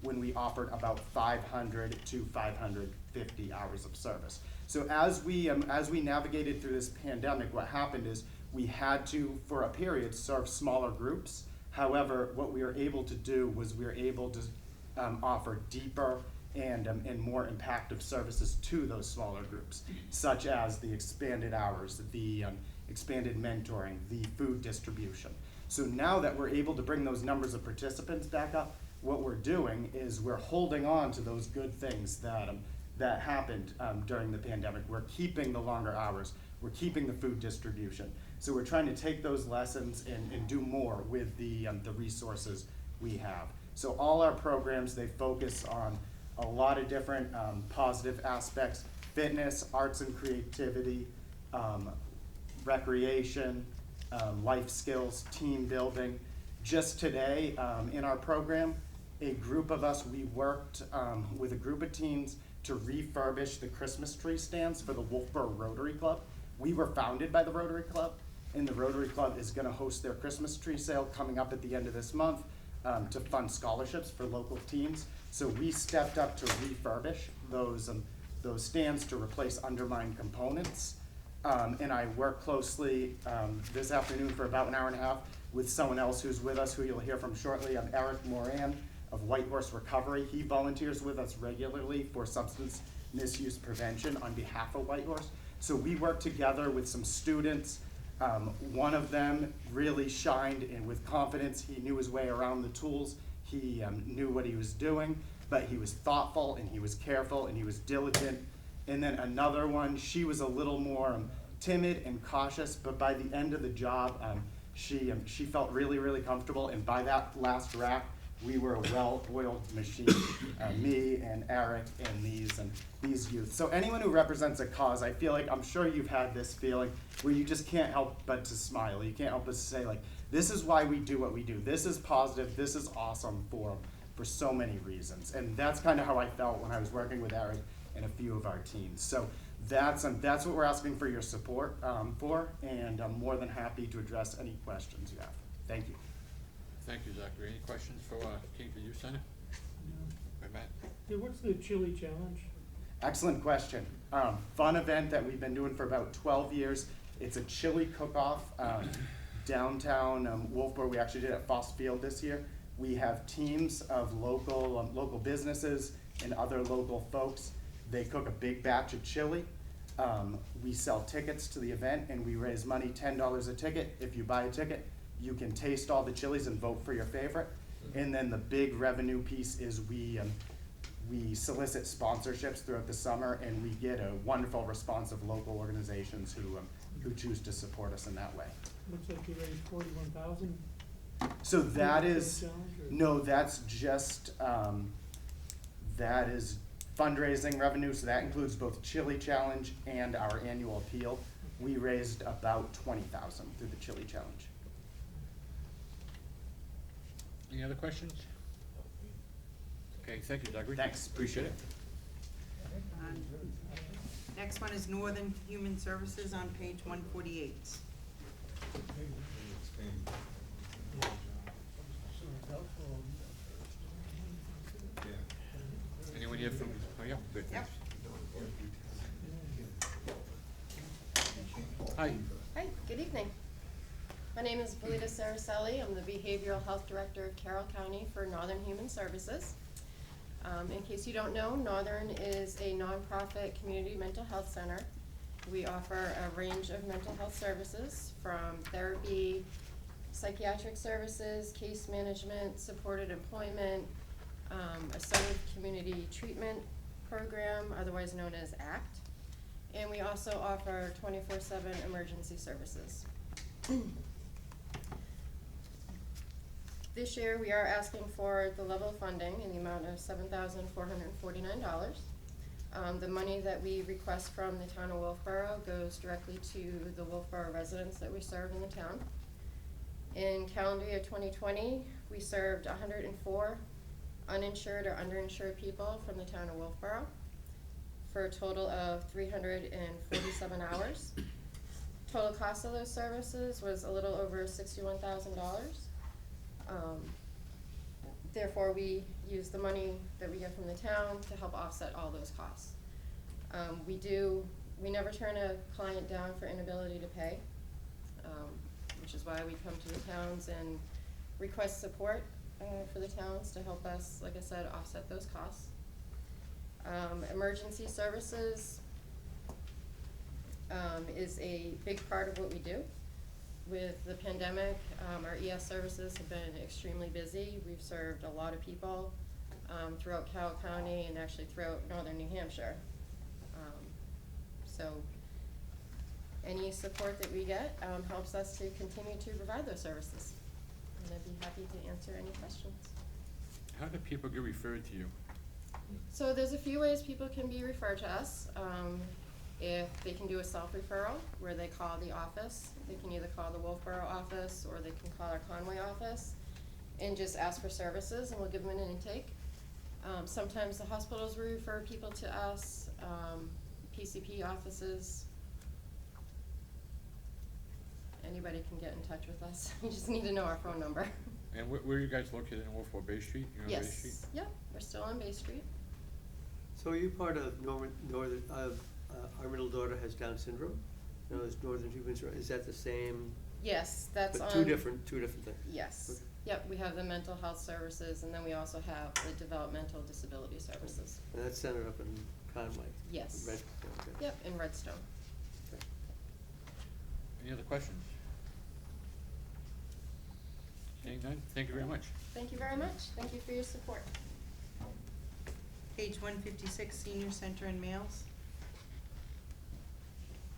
when we offered about 500 to 550 hours of service. So as we navigated through this pandemic, what happened is we had to, for a period, serve smaller groups. However, what we were able to do was we were able to offer deeper and more impactful services to those smaller groups, such as the expanded hours, the expanded mentoring, the food distribution. So now that we're able to bring those numbers of participants back up, what we're doing is we're holding on to those good things that happened during the pandemic. We're keeping the longer hours, we're keeping the food distribution. So we're trying to take those lessons and do more with the resources we have. So all our programs, they focus on a lot of different positive aspects: fitness, arts and creativity, recreation, life skills, team building. Just today in our program, a group of us, we worked with a group of teens to refurbish the Christmas tree stands for the Wolfeboro Rotary Club. We were founded by the Rotary Club, and the Rotary Club is going to host their Christmas tree sale coming up at the end of this month to fund scholarships for local teams. So we stepped up to refurbish those stands to replace undermined components. And I work closely this afternoon for about an hour and a half with someone else who's with us, who you'll hear from shortly. I'm Eric Moran of White Horse Recovery. He volunteers with us regularly for substance misuse prevention on behalf of White Horse. So we work together with some students. One of them really shined and with confidence. He knew his way around the tools. He knew what he was doing, but he was thoughtful and he was careful and he was diligent. And then another one, she was a little more timid and cautious, but by the end of the job, she felt really, really comfortable. And by that last rack, we were a well-oiled machine, me and Eric and these youth. So anyone who represents a cause, I feel like, I'm sure you've had this feeling where you just can't help but to smile. You can't help but to say, like, this is why we do what we do. This is positive. This is awesome for so many reasons. And that's kind of how I felt when I was working with Eric and a few of our teams. So that's what we're asking for your support for, and I'm more than happy to address any questions you have. Thank you. Thank you, Zachary. Any questions for Kingswood Youth Center? By Matt? Yeah, what's the chili challenge? Excellent question. Fun event that we've been doing for about 12 years. It's a chili cook-off downtown Wolfeboro. We actually did it at Foss Field this year. We have teams of local businesses and other local folks. They cook a big batch of chili. We sell tickets to the event, and we raise money, $10 a ticket. If you buy a ticket, you can taste all the chilies and vote for your favorite. And then the big revenue piece is we solicit sponsorships throughout the summer, and we get a wonderful response of local organizations who choose to support us in that way. Looks like you raised 41,000. So that is, no, that's just, that is fundraising revenue, so that includes both Chili Challenge and our annual appeal. We raised about 20,000 through the Chili Challenge. Any other questions? Okay, thank you, Zachary. Thanks, appreciate it. Next one is Northern Human Services on page 148. Anyone here from, oh yeah, good. Yep. Hi. Hi, good evening. My name is Belita Saraselli. I'm the Behavioral Health Director of Carroll County for Northern Human Services. In case you don't know, Northern is a nonprofit community mental health center. We offer a range of mental health services from therapy, psychiatric services, case management, supported employment, Assertive Community Treatment Program, otherwise known as ACT. And we also offer 24/7 emergency services. This year, we are asking for the level funding in the amount of $7,449. The money that we request from the town of Wolfeboro goes directly to the Wolfeboro residents that we serve in the town. In calendar year 2020, we served 104 uninsured or underinsured people from the town of Wolfeboro for a total of 347 hours. Total cost of those services was a little over $61,000. Therefore, we use the money that we get from the town to help offset all those costs. We never turn a client down for inability to pay, which is why we come to the towns and request support for the towns to help us, like I said, offset those costs. Emergency services is a big part of what we do. With the pandemic, our ES services have been extremely busy. We've served a lot of people throughout Carroll County and actually throughout northern New Hampshire. So any support that we get helps us to continue to provide those services. And I'd be happy to answer any questions. How do people get referred to you? So there's a few ways people can be referred to us. If they can do a self-referral, where they call the office, they can either call the Wolfeboro office or they can call our Conway office and just ask for services and we'll give them an intake. Sometimes the hospitals will refer people to us, PCP offices. Anybody can get in touch with us. You just need to know our phone number. And where are you guys located, in Wolfboro, Bay Street? You're on Bay Street? Yes, yep, we're still on Bay Street. So are you part of our middle daughter has Down syndrome? No, it's Northern Human Services. Is that the same? Yes, that's on. But two different things? Yes. Okay. Yep, we have the mental health services and then we also have the developmental disability services. And that's centered up in Conway? Yes. Okay. Yep, in Redstone. Okay. Any other questions? Seeing none, thank you very much. Thank you very much. Thank you for your support. Page 156, Senior Center and Males.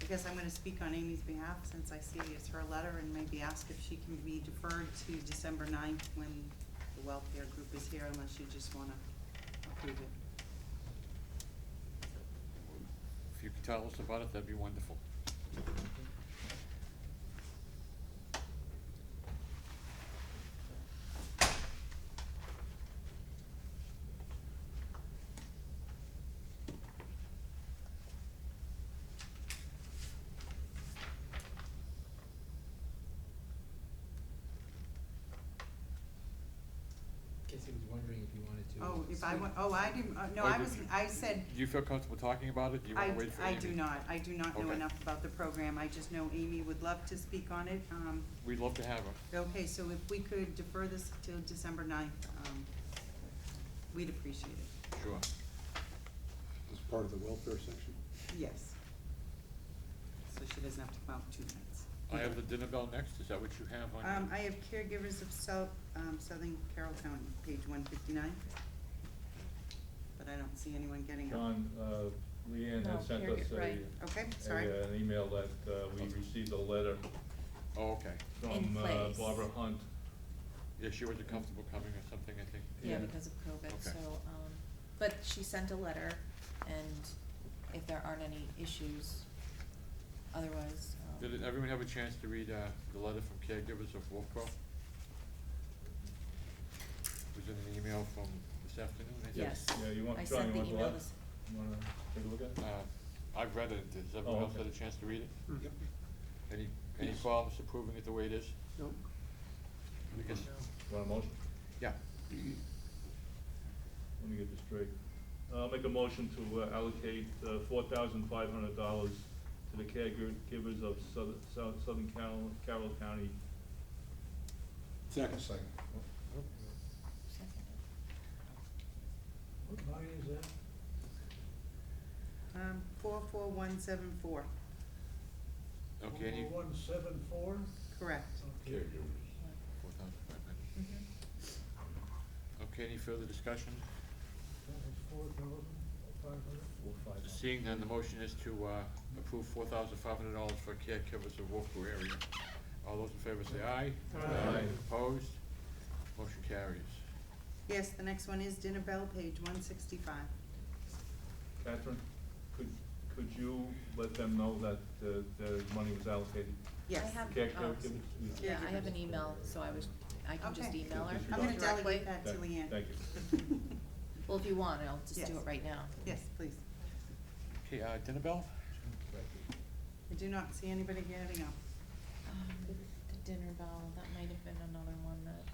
I guess I'm gonna speak on Amy's behalf since I see it's her letter and maybe ask if she can be deferred to December 9th when the welfare group is here, unless you just wanna approve it. If you could tell us about it, that'd be wonderful. Guess he was wondering if you wanted to. Oh, if I speak. want, I didn't, no, Oh, I did was, you- I said, Do you feel comfortable talking about it? Do you wanna wait for Amy? I do not know Okay. enough about the program, I just know Amy would love to speak on it, We'd love to have her. okay, so if we could defer this till December 9th, we'd appreciate it. Sure. As part of the welfare section? Yes. So she doesn't have to come out 2 nights. I have the dinner bell next, is that what you have on? I have caregivers of Southern Carroll County, page 159. But I don't see anyone getting up. John, Leanne No, has sent us right. Okay, sorry. an email that we received a letter Oh, okay. In from place. Barbara Hunt. Yeah, she wasn't comfortable coming or something, I think. Yeah, because of COVID, Okay. so, but she sent a letter, and if there aren't any issues, otherwise, Did everyone have a chance to read the letter from caregivers of Wolfboro? It was in an email from this afternoon, I think. yes. Yeah, you want, I John, sent you the want the email letter? You wanna take a look at it? I've read it, does everyone Oh, else okay. have a chance to read it? Yep. Any problems approving it the way it is? Nope. I guess, You want a motion? yeah. Let me get this straight. I'll make a motion to allocate $4,500 to the caregivers of Southern Carroll County. Second. What money is that? 44174, Okay, any, 174? correct. Okay. caregivers, 4,500. Mhm. Okay, any further discussion? It's $4,500. Seeing none, the motion is to approve $4,500 for caregivers of Wolfeboro area. All those in favor say aye. Aye. Opposed? Motion carries. Yes, the next one is dinner bell, page 165. Catherine, could you let them know that the money was allocated? Yes. I have, Caregivers? yeah, I have an email, so I can just Okay. email her I'm gonna directly. delegate that to Leanne. Thank you. Well, if you want, I'll just do Yes. it right now. Yes, please. Okay, dinner bell? I do not see anybody getting up. The dinner bell, that might have been another one that,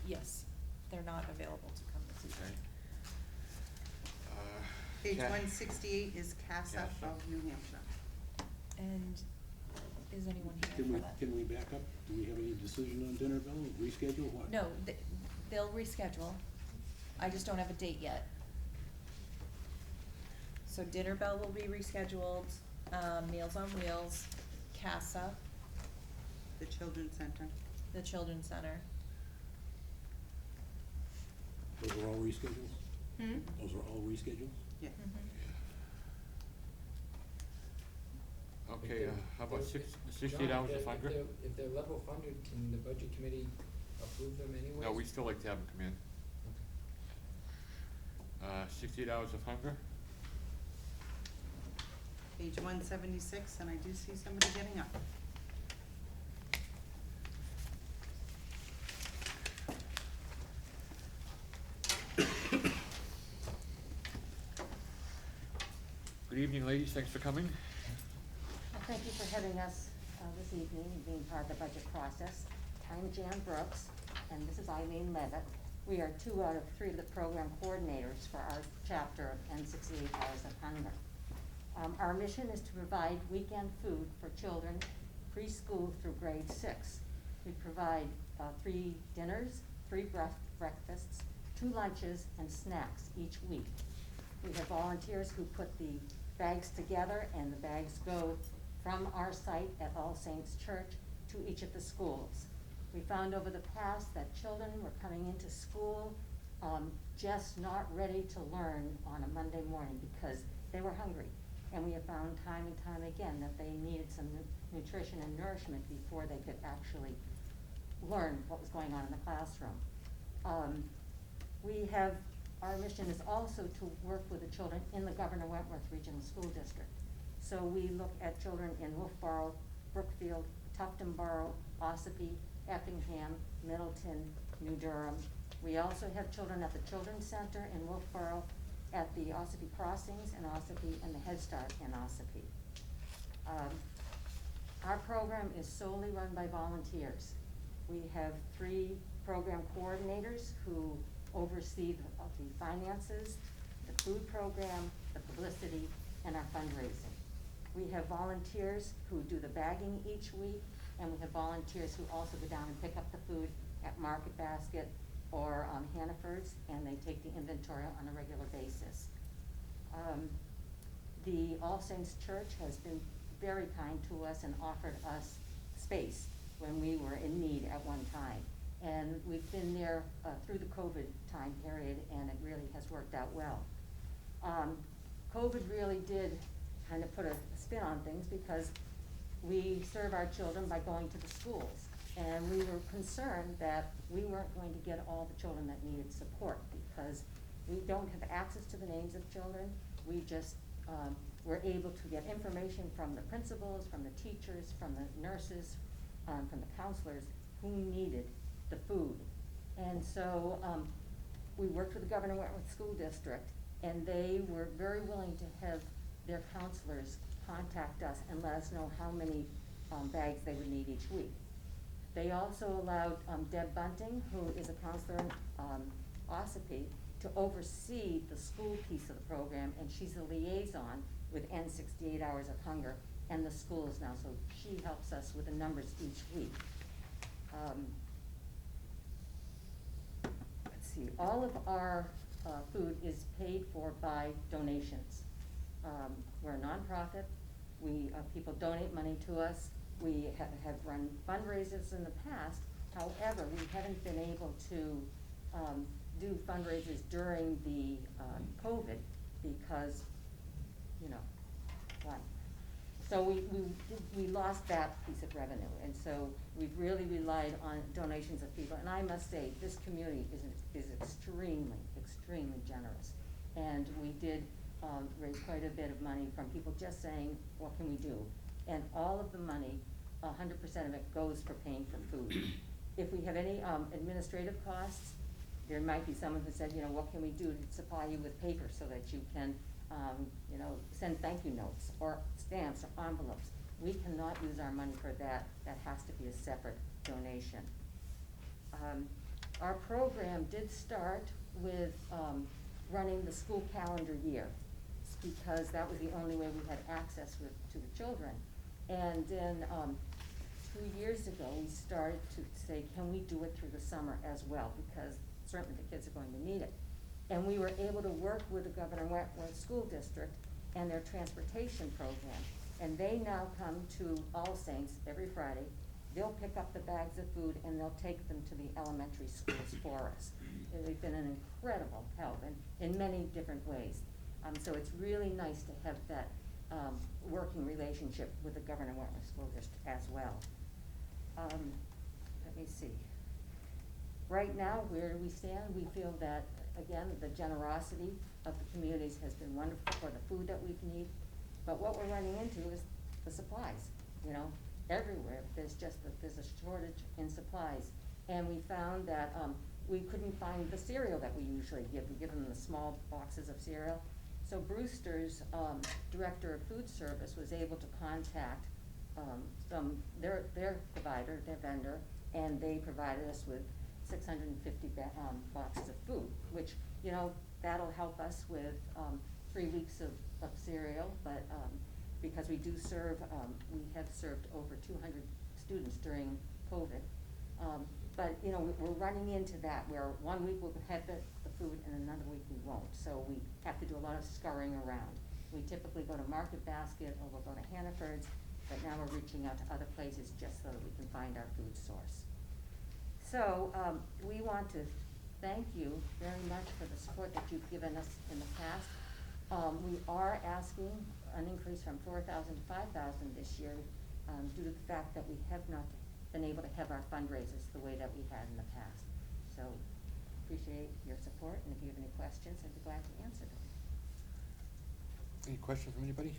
yes, they're not available to come this evening. Okay. Page 168 is CASA CASA. of New Hampshire. And is anyone here Can for we, that? can we back up? Do we have any decision on dinner bell, reschedule, what? No, they'll reschedule. I just don't have a date yet. So dinner bell will be rescheduled, Meals on Wheels, CASA, The Children's Center. the Children's Center. Those are all reschedules? Hmm? Those are all reschedules? Yeah. Okay, how about If- 68 John, hours of hunger? If they're level funded, can the budget committee approve them anyways? No, we still like to have them come in. 68 hours of hunger? Page 176, and I do see somebody getting up. Good evening, ladies, thanks for coming. Well, thank you for having us this evening and being part of the budget process. I'm Jan Brooks, and this is Eileen Levitt. We are 2 out of 3 of the program coordinators for our chapter of N68 Hours of Hunger. Our mission is to provide weekend food for children preschool through grade 6. We provide 3 dinners, 3 breakfasts, 2 lunches, and snacks each week. We have volunteers who put the bags together, and the bags go from our site at All Saints Church to each of the schools. We found over the past that children were coming into school just not ready to learn on a Monday morning because they were hungry. And we have found time and time again that they needed some nutrition and nourishment before they could actually learn what was going on in the classroom. Our mission is also to work with the children in the Governor Wentworth Regional School District. So we look at children in Wolfeboro, Brookfield, Tufton Borough, Ossipee, Effingham, Middleton, New Durham. We also have children at the Children's Center in Wolfeboro, at the Ossipee Crossings in Ossipee, and the Head Start in Ossipee. Our program is solely run by volunteers. We have 3 program coordinators who oversee the finances, the food program, the publicity, and our fundraising. We have volunteers who do the bagging each week, and we have volunteers who also go down and pick up the food at Market Basket or Hannaford's, and they take the inventory on a regular basis. The All Saints Church has been very kind to us and offered us space when we were in need at one time. And we've been there through the COVID time period, and it really has worked out well. COVID really did kind of put a spin on things because we serve our children by going to the schools. And we were concerned that we weren't going to get all the children that needed support because we don't have access to the names of children. We just were able to get information from the principals, from the teachers, from the nurses, from the counselors who needed the food. And so we worked with the Governor Wentworth School District, and they were very willing to have their counselors contact us and let us know how many bags they would need each week. They also allowed Deb Bunting, who is a counselor in Ossipee, to oversee the school piece of the program, and she's a liaison with N68 Hours of Hunger and the schools now, so she helps us with the numbers each week. Let's see, all of our food is paid for by donations. We're a nonprofit. People donate money to us. We have run fundraisers in the past However, we haven't been able to do fundraisers during the COVID because, you know, why? So we lost that piece of revenue, and so we've really relied on donations of people. And I must say, this community is extremely, extremely generous. And we did raise quite a bit of money from people just saying, what can we do? And all of the money, 100% of it goes for paying for food. If we have any administrative costs, there might be someone who said, you know, what can we do to supply you with paper so that you can, you know, send thank you notes or stamps or envelopes. We cannot use our money for that. That has to be a separate donation. Our program did start with running the school calendar year because that was the only way we had access to the children. And then 2 years ago, we started to say, can we do it through the summer as well? Because certainly the kids are going to need it. And we were able to work with the Governor Wentworth School District and their transportation program. And they now come to All Saints every Friday. They'll pick up the bags of food and they'll take them to the elementary schools for us. They've been an incredible help in many different ways. So it's really nice to have that working relationship with the Governor Wentworth School District as well. Let me see. Right now, where do we stand? We feel that, again, the generosity of the communities has been wonderful for the food that we need. But what we're running into is the supplies. You know, everywhere there's a shortage in supplies. And we found that we couldn't find the cereal that we usually give. We give them the small boxes of cereal. So Brewster's director of food service was able to contact their provider, their vendor, and they provided us with 650 boxes of food, which, you know, that'll help us with 3 weeks of cereal, but because we do serve, we have served over 200 students during COVID. But, you know, we're running into that where 1 week we'll have the food and another week we won't. So we have to do a lot of scurrying around. We typically go to Market Basket or we'll go to Hannaford's, but now we're reaching out to other places just so that we can find our food source. So we want to thank you very much for the support that you've given us in the past. We are asking an increase from 4,000 to 5,000 this year due to the fact that we have not been able to have our fundraisers the way that we had in the past. So appreciate your support, and if you have any questions, I'd be glad to answer them. Any questions from anybody?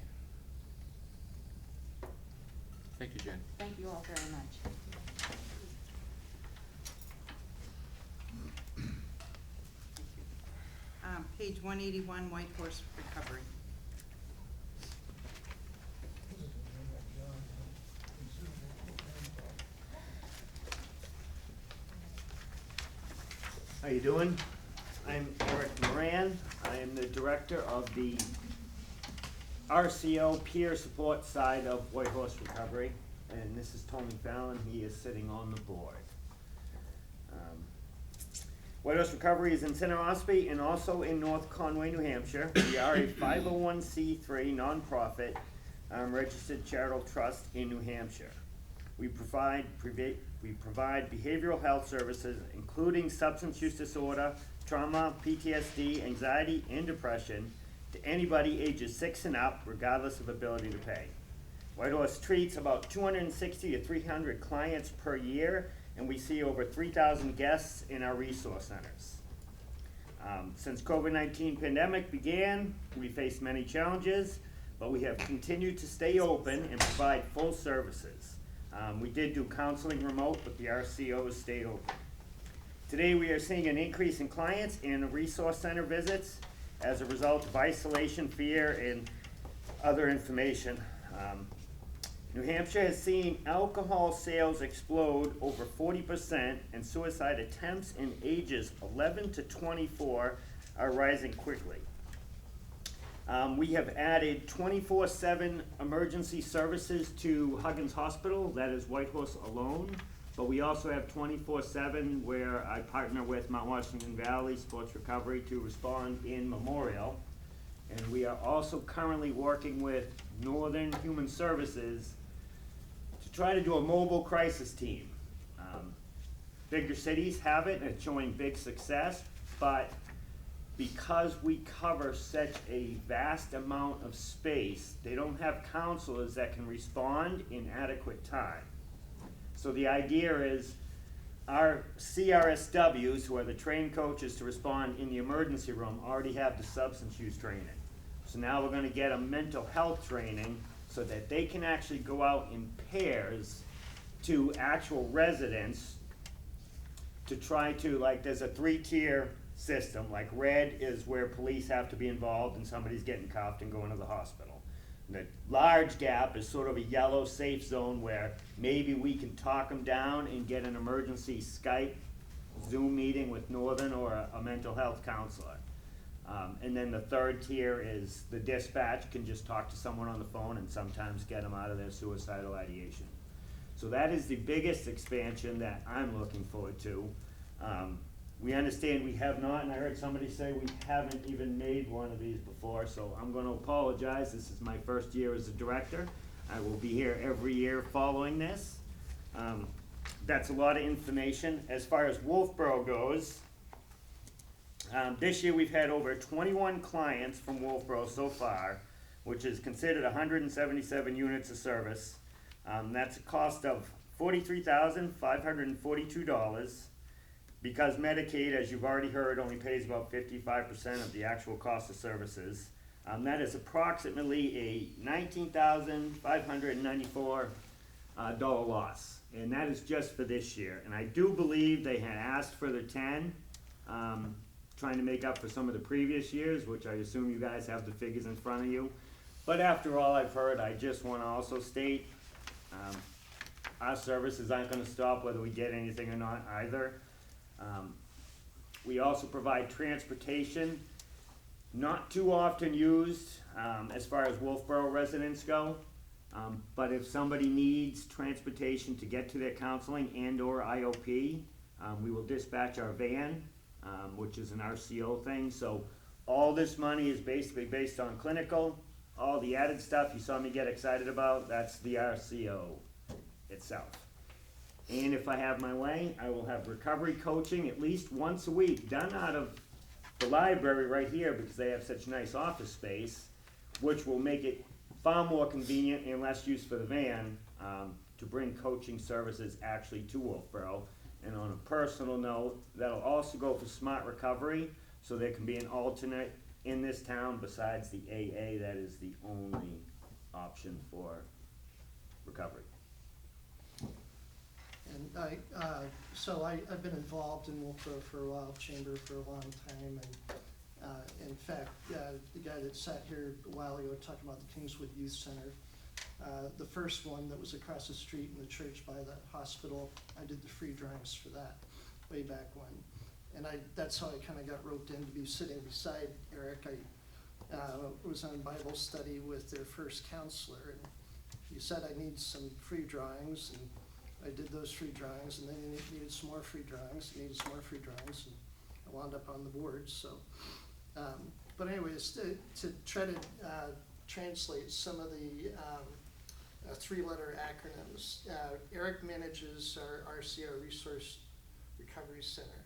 Thank you, Jen. Thank you all very much. Page 181, White Horse Recovery. How you doing? I'm Eric Moran. I am the director of the RCO peer support side of White Horse Recovery, and this is Tony Fallon. He is sitting on the board. White Horse Recovery is in Center Ospey and also in North Conway, New Hampshire. We are a 501c3 nonprofit registered charitable trust in New Hampshire. We provide behavioral health services, including substance use disorder, trauma, PTSD, anxiety, and depression, to anybody ages 6 and up, regardless of ability to pay. White Horse treats about 260 to 300 clients per year, and we see over 3,000 guests in our resource centers. Since COVID-19 pandemic began, we faced many challenges, but we have continued to stay open and provide full services. We did do counseling remote, but the RCOs stayed open. Today we are seeing an increase in clients and resource center visits as a result of isolation, fear, and other information. New Hampshire has seen alcohol sales explode over 40%, and suicide attempts in ages 11 to 24 are rising quickly. We have added 24/7 emergency services to Huggins Hospital. That is White Horse alone. But we also have 24/7 where I partner with Mount Washington Valley Sports Recovery to respond in Memorial. And we are also currently working with Northern Human Services to try to do a mobile crisis team. bigger cities have it, and it's showing big success, but because we cover such a vast amount of space, they don't have counselors that can respond in adequate time. So the idea is our CRSWs, who are the trained coaches to respond in the emergency room, already have the substance use training. So now we're gonna get a mental health training so that they can actually go out in pairs to actual residents to try to, like, there's a 3-tier system. Like, red is where police have to be involved and somebody's getting cuffed and going to the hospital. The large gap is sort of a yellow safe zone where maybe we can talk them down and get an emergency Skype, Zoom meeting with Northern or a mental health counselor. And then the 3rd tier is the dispatch can just talk to someone on the phone and sometimes get them out of their suicidal ideation. So that is the biggest expansion that I'm looking forward to. We understand we have not, and I heard somebody say we haven't even made one of these before, so I'm gonna apologize. This is my first year as a director. I will be here every year following this. That's a lot of information. As far as Wolfeboro goes, this year we've had over 21 clients from Wolfeboro so far, which is considered 177 units of service. That's a cost of $43,542. Because Medicaid, as you've already heard, only pays about 55% of the actual cost of services. That is approximately a $19,594 loss. And that is just for this year. And I do believe they had asked for the 10, trying to make up for some of the previous years, which I assume you guys have the figures in front of you. But after all I've heard, I just want to also state our services aren't going to stop whether we get anything or not either. We also provide transportation, not too often used as far as Wolfeboro residents go, but if somebody needs transportation to get to their counseling and or IOP, we will dispatch our van, which is an RCO thing. So all this money is basically based on clinical. All the added stuff you saw me get excited about, that's the RCO itself. And if I have my way, I will have recovery coaching at least once a week, done out of the library right here because they have such nice office space, which will make it far more convenient and less use for the van to bring coaching services actually to Wolfeboro. And on a personal note, that'll also go for smart recovery, so there can be an alternate in this town besides the AA. That is the only option for recovery. And I've been involved in Wolfeboro for a while, Chamber for a long time, and in fact, the guy that sat here a while ago talking about the Kingswood Youth Center, the first one that was across the street in the church by the hospital, I did the free drawings for that way back when. And that's how I kind of got roped in to be sitting beside Eric. I was on Bible study with their first counselor, and he said I need some free drawings, and I did those free drawings, and then he needed some more free drawings, and needed some more free drawings, and I wound up on the board. So, but anyways, to try to translate some of the 3-letter acronyms, Eric manages our RCO, Resource Recovery Center.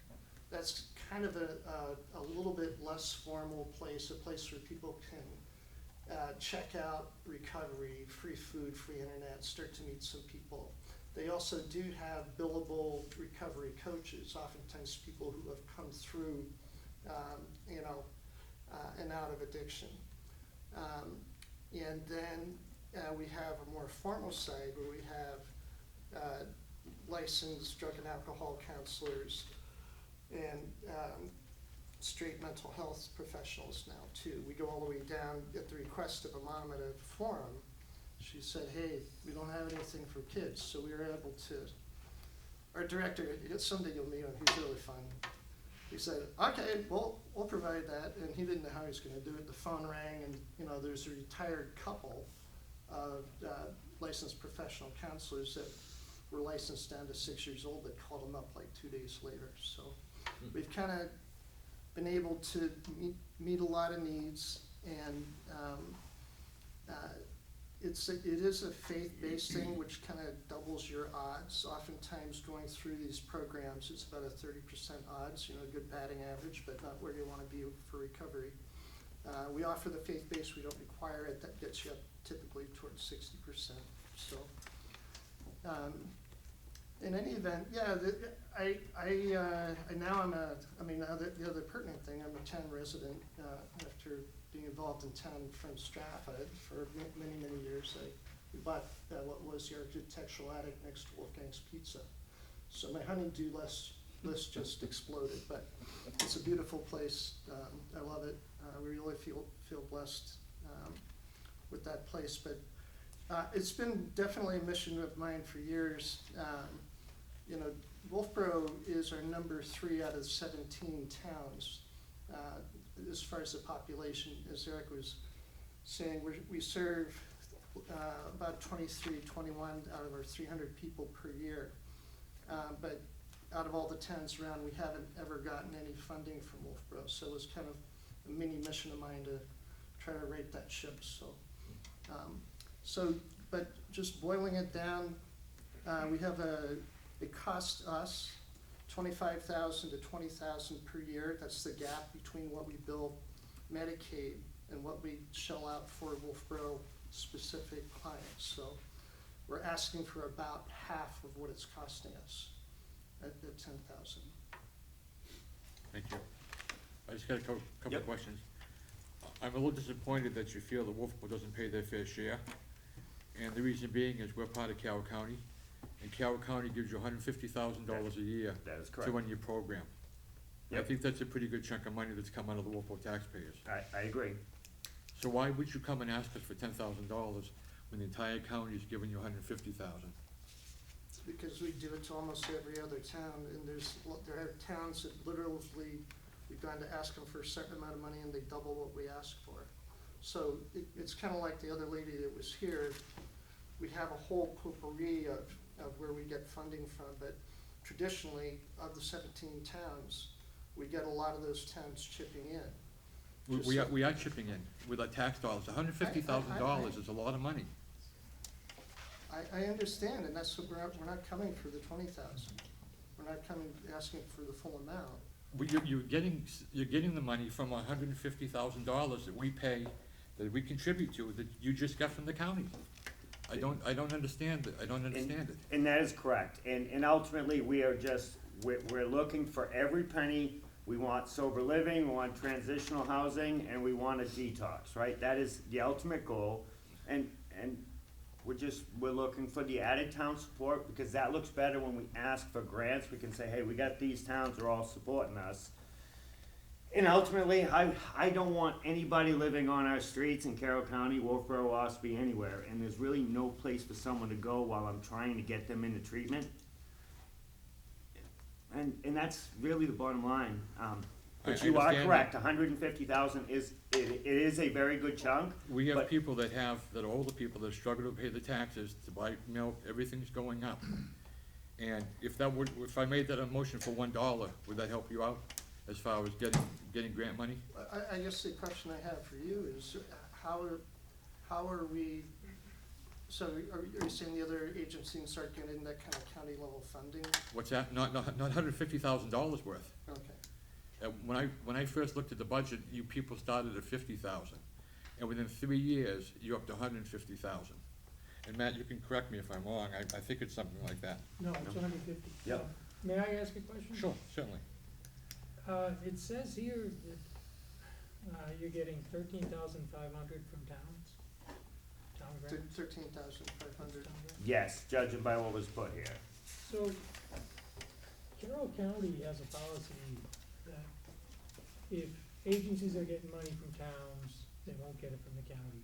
That's kind of a little bit less formal place, a place where people can check out recovery, free food, free internet, start to meet some people. They also do have billable recovery coaches, oftentimes people who have come through, and out of addiction. And then we have a more formal side where we have licensed drug and alcohol counselors and straight mental health professionals now too. We go all the way down at the request of a mom at a forum. She said, hey, we don't have anything for kids, so we were able to, our director, someday you'll meet him, he's really fun. He said, okay, well, we'll provide that, and he didn't know how he was gonna do it. The phone rang, and there's a retired couple of licensed professional counselors that were licensed down to 6 years old that called them up like 2 days later. So we've kind of been able to meet a lot of needs, and it is a faith-based thing, which kind of doubles your odds. Oftentimes going through these programs, it's about a 30% odds, a good batting average, but not where you want to be for recovery. We offer the faith-based, we don't require it, that gets you up typically towards 60%. So, in any event, yeah, the other pertinent thing, I'm a town resident, after being involved in town from Stratford for many years. We bought what was the architectural attic next to Wolfgang's Pizza. So my honeydew list just exploded, but it's a beautiful place. I love it. We really feel blessed with that place. But it's been definitely a mission of mine for years. Wolfeboro is our number 3 out of 17 towns as far as the population. As Eric was saying, we serve about 23, 21 out of our 300 people per year. But out of all the towns around, we haven't ever gotten any funding from Wolfeboro. So it was kind of a mini mission of mine to try to right that ship. But just boiling it down, we have it costs us $25,000 to $20,000 per year. That's the gap between what we bill Medicaid and what we shell out for Wolfeboro specific clients. So we're asking for about half of what it's costing us at $10,000. Thank you. I just got a couple of questions. I'm a little disappointed that you feel that Wolfeboro doesn't pay their fair share. And the reason being is we're part of Carroll County, and Carroll County gives you $150,000 a year to run your program. I think that's a pretty good chunk of money that's come out of the Wolfeboro taxpayers. I agree. So why would you come and ask us for $10,000 when the entire county is giving you $150,000? It's because we do it to almost every other town, and there are towns that literally, we've gone to ask them for a certain amount of money and they double what we ask for. So it's kind of like the other lady that was here. We have a whole potpourri of where we get funding from, but traditionally, of the 17 towns, we get a lot of those towns chipping in. We are chipping in with our tax dollars. $150,000 is a lot of money. I understand, and that's what we're not coming for the 20,000. We're not coming asking for the full amount. But you're getting the money from $150,000 that we pay, that we contribute to, that you just got from the county. I don't understand it. I don't understand it. And that is correct. And ultimately, we're looking for every penny. We want sober living, we want transitional housing, and we want a detox, right? That is the ultimate goal. And we're looking for the added town support, because that looks better when we ask for grants. We can say, hey, we got these towns, they're all supporting us. And ultimately, I don't want anybody living on our streets in Carroll County, Wolfeboro, Ospey, anywhere, and there's really no place for someone to go while I'm trying to get them into treatment. And that's really the bottom line. But you are correct, $150,000 is a very good chunk. We have people that are older people that struggle to pay the taxes, to buy milk, everything's going up. And if I made that a motion for $1, would that help you out as far as getting grant money? I guess the question I have for you is, how are we, so are you saying the other agencies aren't getting that kind of county level funding? What's that? Not $150,000 worth. Okay. When I first looked at the budget, you people started at $50,000, and within 3 years, you're up to $150,000. And Matt, you can correct me if I'm wrong. I think it's something like that. No, it's 150. Yep. May I ask a question? Sure, certainly. It says here that you're getting $13,500 from towns. Town grants. 13,500. Yes, judging by what was put here. So Carroll County has a policy that if agencies are getting money from towns, they won't get it from the county.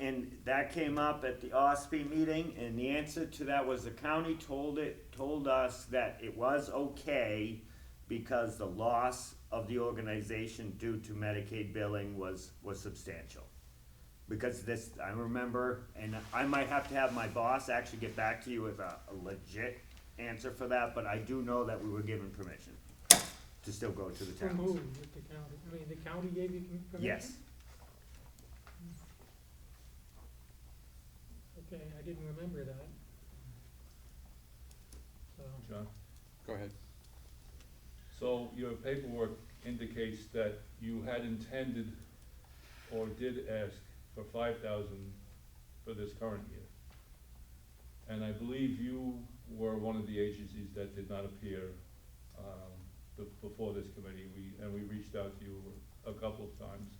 And that came up at the Ospey meeting, and the answer to that was the county told us that it was okay because the loss of the organization due to Medicaid billing was substantial. Because this, I remember, and I might have to have my boss actually get back to you with a legit answer for that, but I do know that we were given permission to still go to the towns. From who? With the county? I mean, the county gave you permission? Yes. Okay, I didn't remember that. So, John? Go ahead. So your paperwork indicates that you had intended or did ask for 5,000 for this current year. And I believe you were one of the agencies that did not appear before this committee. We reached out to you a couple of times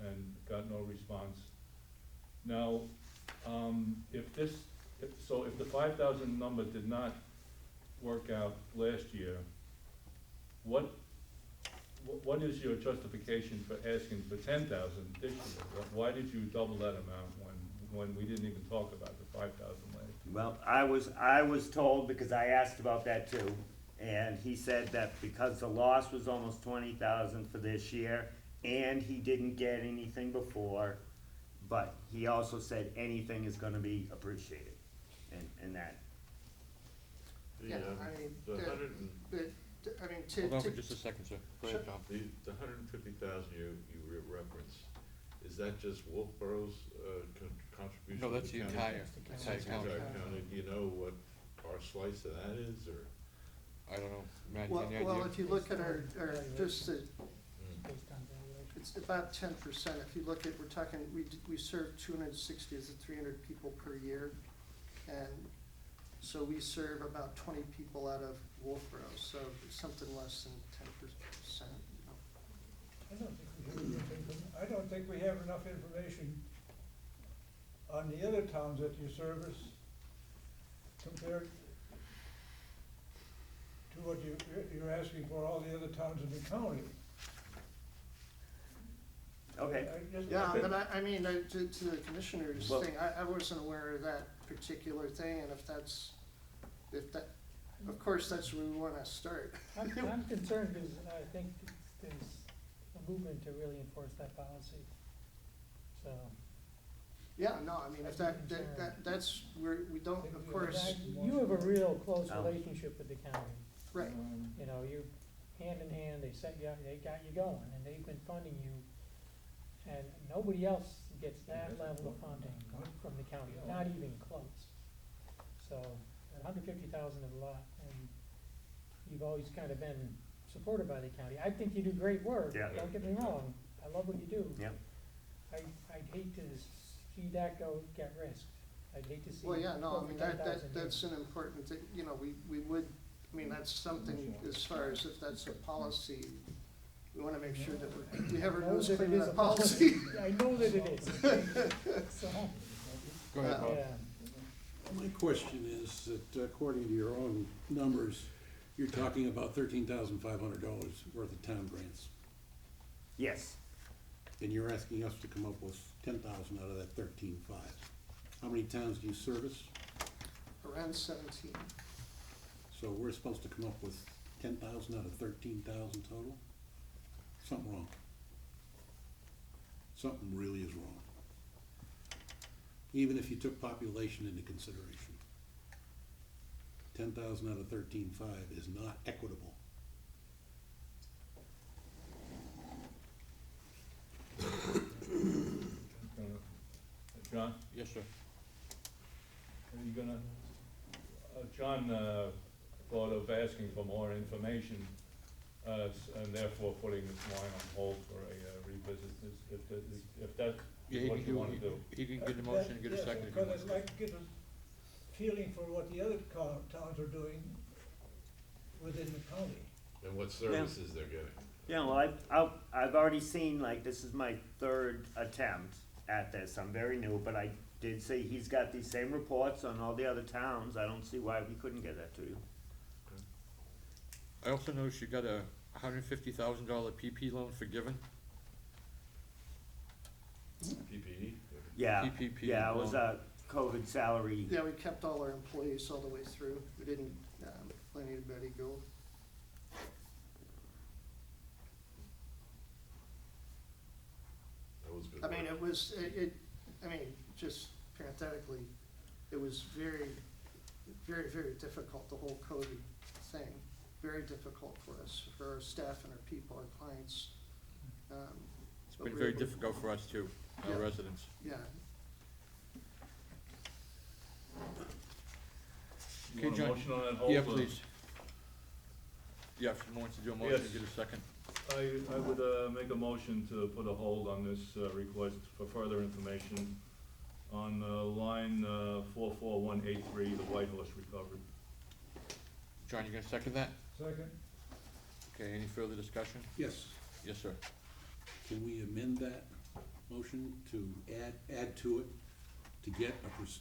and got no response. Now, if the 5,000 number did not work out last year, what is your justification for asking for 10,000 this year? Why did you double that amount when we didn't even talk about the 5,000 last year? Well, I was told, because I asked about that too, and he said that because the loss was almost 20,000 for this year, and he didn't get anything before, but he also said anything is gonna be appreciated, and that. Yeah, I mean, The hundred and, I mean, Hold on for just a second, sir. Go ahead, Tom. the 150,000 you reference, is that just Wolfeboro's contribution? No, that's to the county? entire county. Entire county. Do you know what our slice of that is, or? I don't know, Matt, you well, got any idea? well, if you look at our just the, based on valuation. it's about 10%. If you look at, we're talking, we serve 260 to 300 people per year. And so we serve about 20 people out of Wolfeboro, so it's something less than 10%, you know. I don't think we have enough information on the other towns that you service compared to what you're asking for all the other towns in the county. Okay. Yeah, but I mean, to the commissioner's Well- thing, I wasn't aware of that particular thing, and if that, of course, that's where we wanna start. I'm concerned because I think there's a movement to really enforce that policy. So, Yeah, no, I mean, if that's where, we don't, of course, you have a real close Um, relationship with the county. right, You know, you're hand in hand, they got you going, and they've been funding you. And nobody else gets that level of funding from the county, not even close. So, 150,000 is a lot, and you've always kind of been supported by the county. I think you do great work, Yeah. don't get me wrong, I love what you do. Yep. I'd hate to see that get risked. I'd hate to see. well, yeah, no, go I for mean, 10,000 that's here. an important thing, you know, we would, I mean, that's something, as far as if that's a policy, we wanna make sure that we have our I know nose that clean it of is that a policy. I know that it is. So, Go ahead, Bob. yeah. My question is that according to your own numbers, you're talking about $13,500 worth of town grants. Yes. And you're asking us to come up with 10,000 out of that 13,500. How many towns do you service? Around 17. So we're supposed to come up with 10,000 out of 13,000 total? Something wrong. Something really is wrong. Even if you took population into consideration. 10,000 out of 13,500 is not equitable. John, Yes, sir. are you gonna, John thought of asking for more information, and therefore putting this line on hold for a revisit, if that's Yeah, what you wanna do. he can get a motion and get a second if he Because wants I'd to. like to get a feeling for what the other towns are doing within the county. And what services they're getting. Yeah, well, I've already seen, like, this is my third attempt at this. I'm very new, but I did see he's got these same reports on all the other towns. I don't see why we couldn't get that to you. I also noticed you got a $150,000 PP loan forgiven. PPE? Yeah, PPP yeah, it was loan. a COVID salary. Yeah, we kept all our employees all the way through. We didn't let anybody go. That was good. I mean, work. it was, I mean, just parenthetically, it was very, very, very difficult, the whole COVID thing. Very difficult for us, for our staff and our people, our clients. It's been very difficult for us too, our Yeah. residents. Yeah. You Okay, want a John? motion on that hold? Yeah, or- please. Yeah, if someone wants to do a motion, Yes. get a second. I would make a motion to put a hold on this request for further information on line 44183, the White Horse recovery. John, you gonna second that? Second. Okay, any further discussion? Yes. Yes, sir. Can we amend that motion to add to it, to get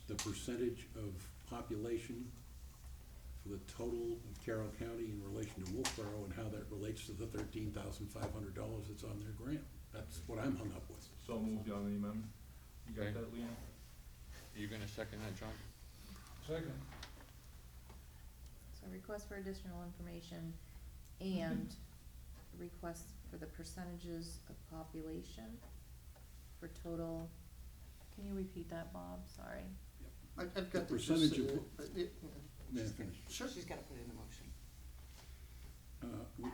the percentage of population for the total of Carroll County in relation to Wolfeboro, and how that relates to the $13,500 that's on their grant? That's what I'm hung up with. So moved on the amendment. You got Okay. that, Leanne? Are you gonna second that, John? Second. So request for additional information and request for the percentages of population for total, can you repeat that, Bob? Sorry. I've The got the percentage of, yeah. may I finish? Sure. She's gotta put it in the motion.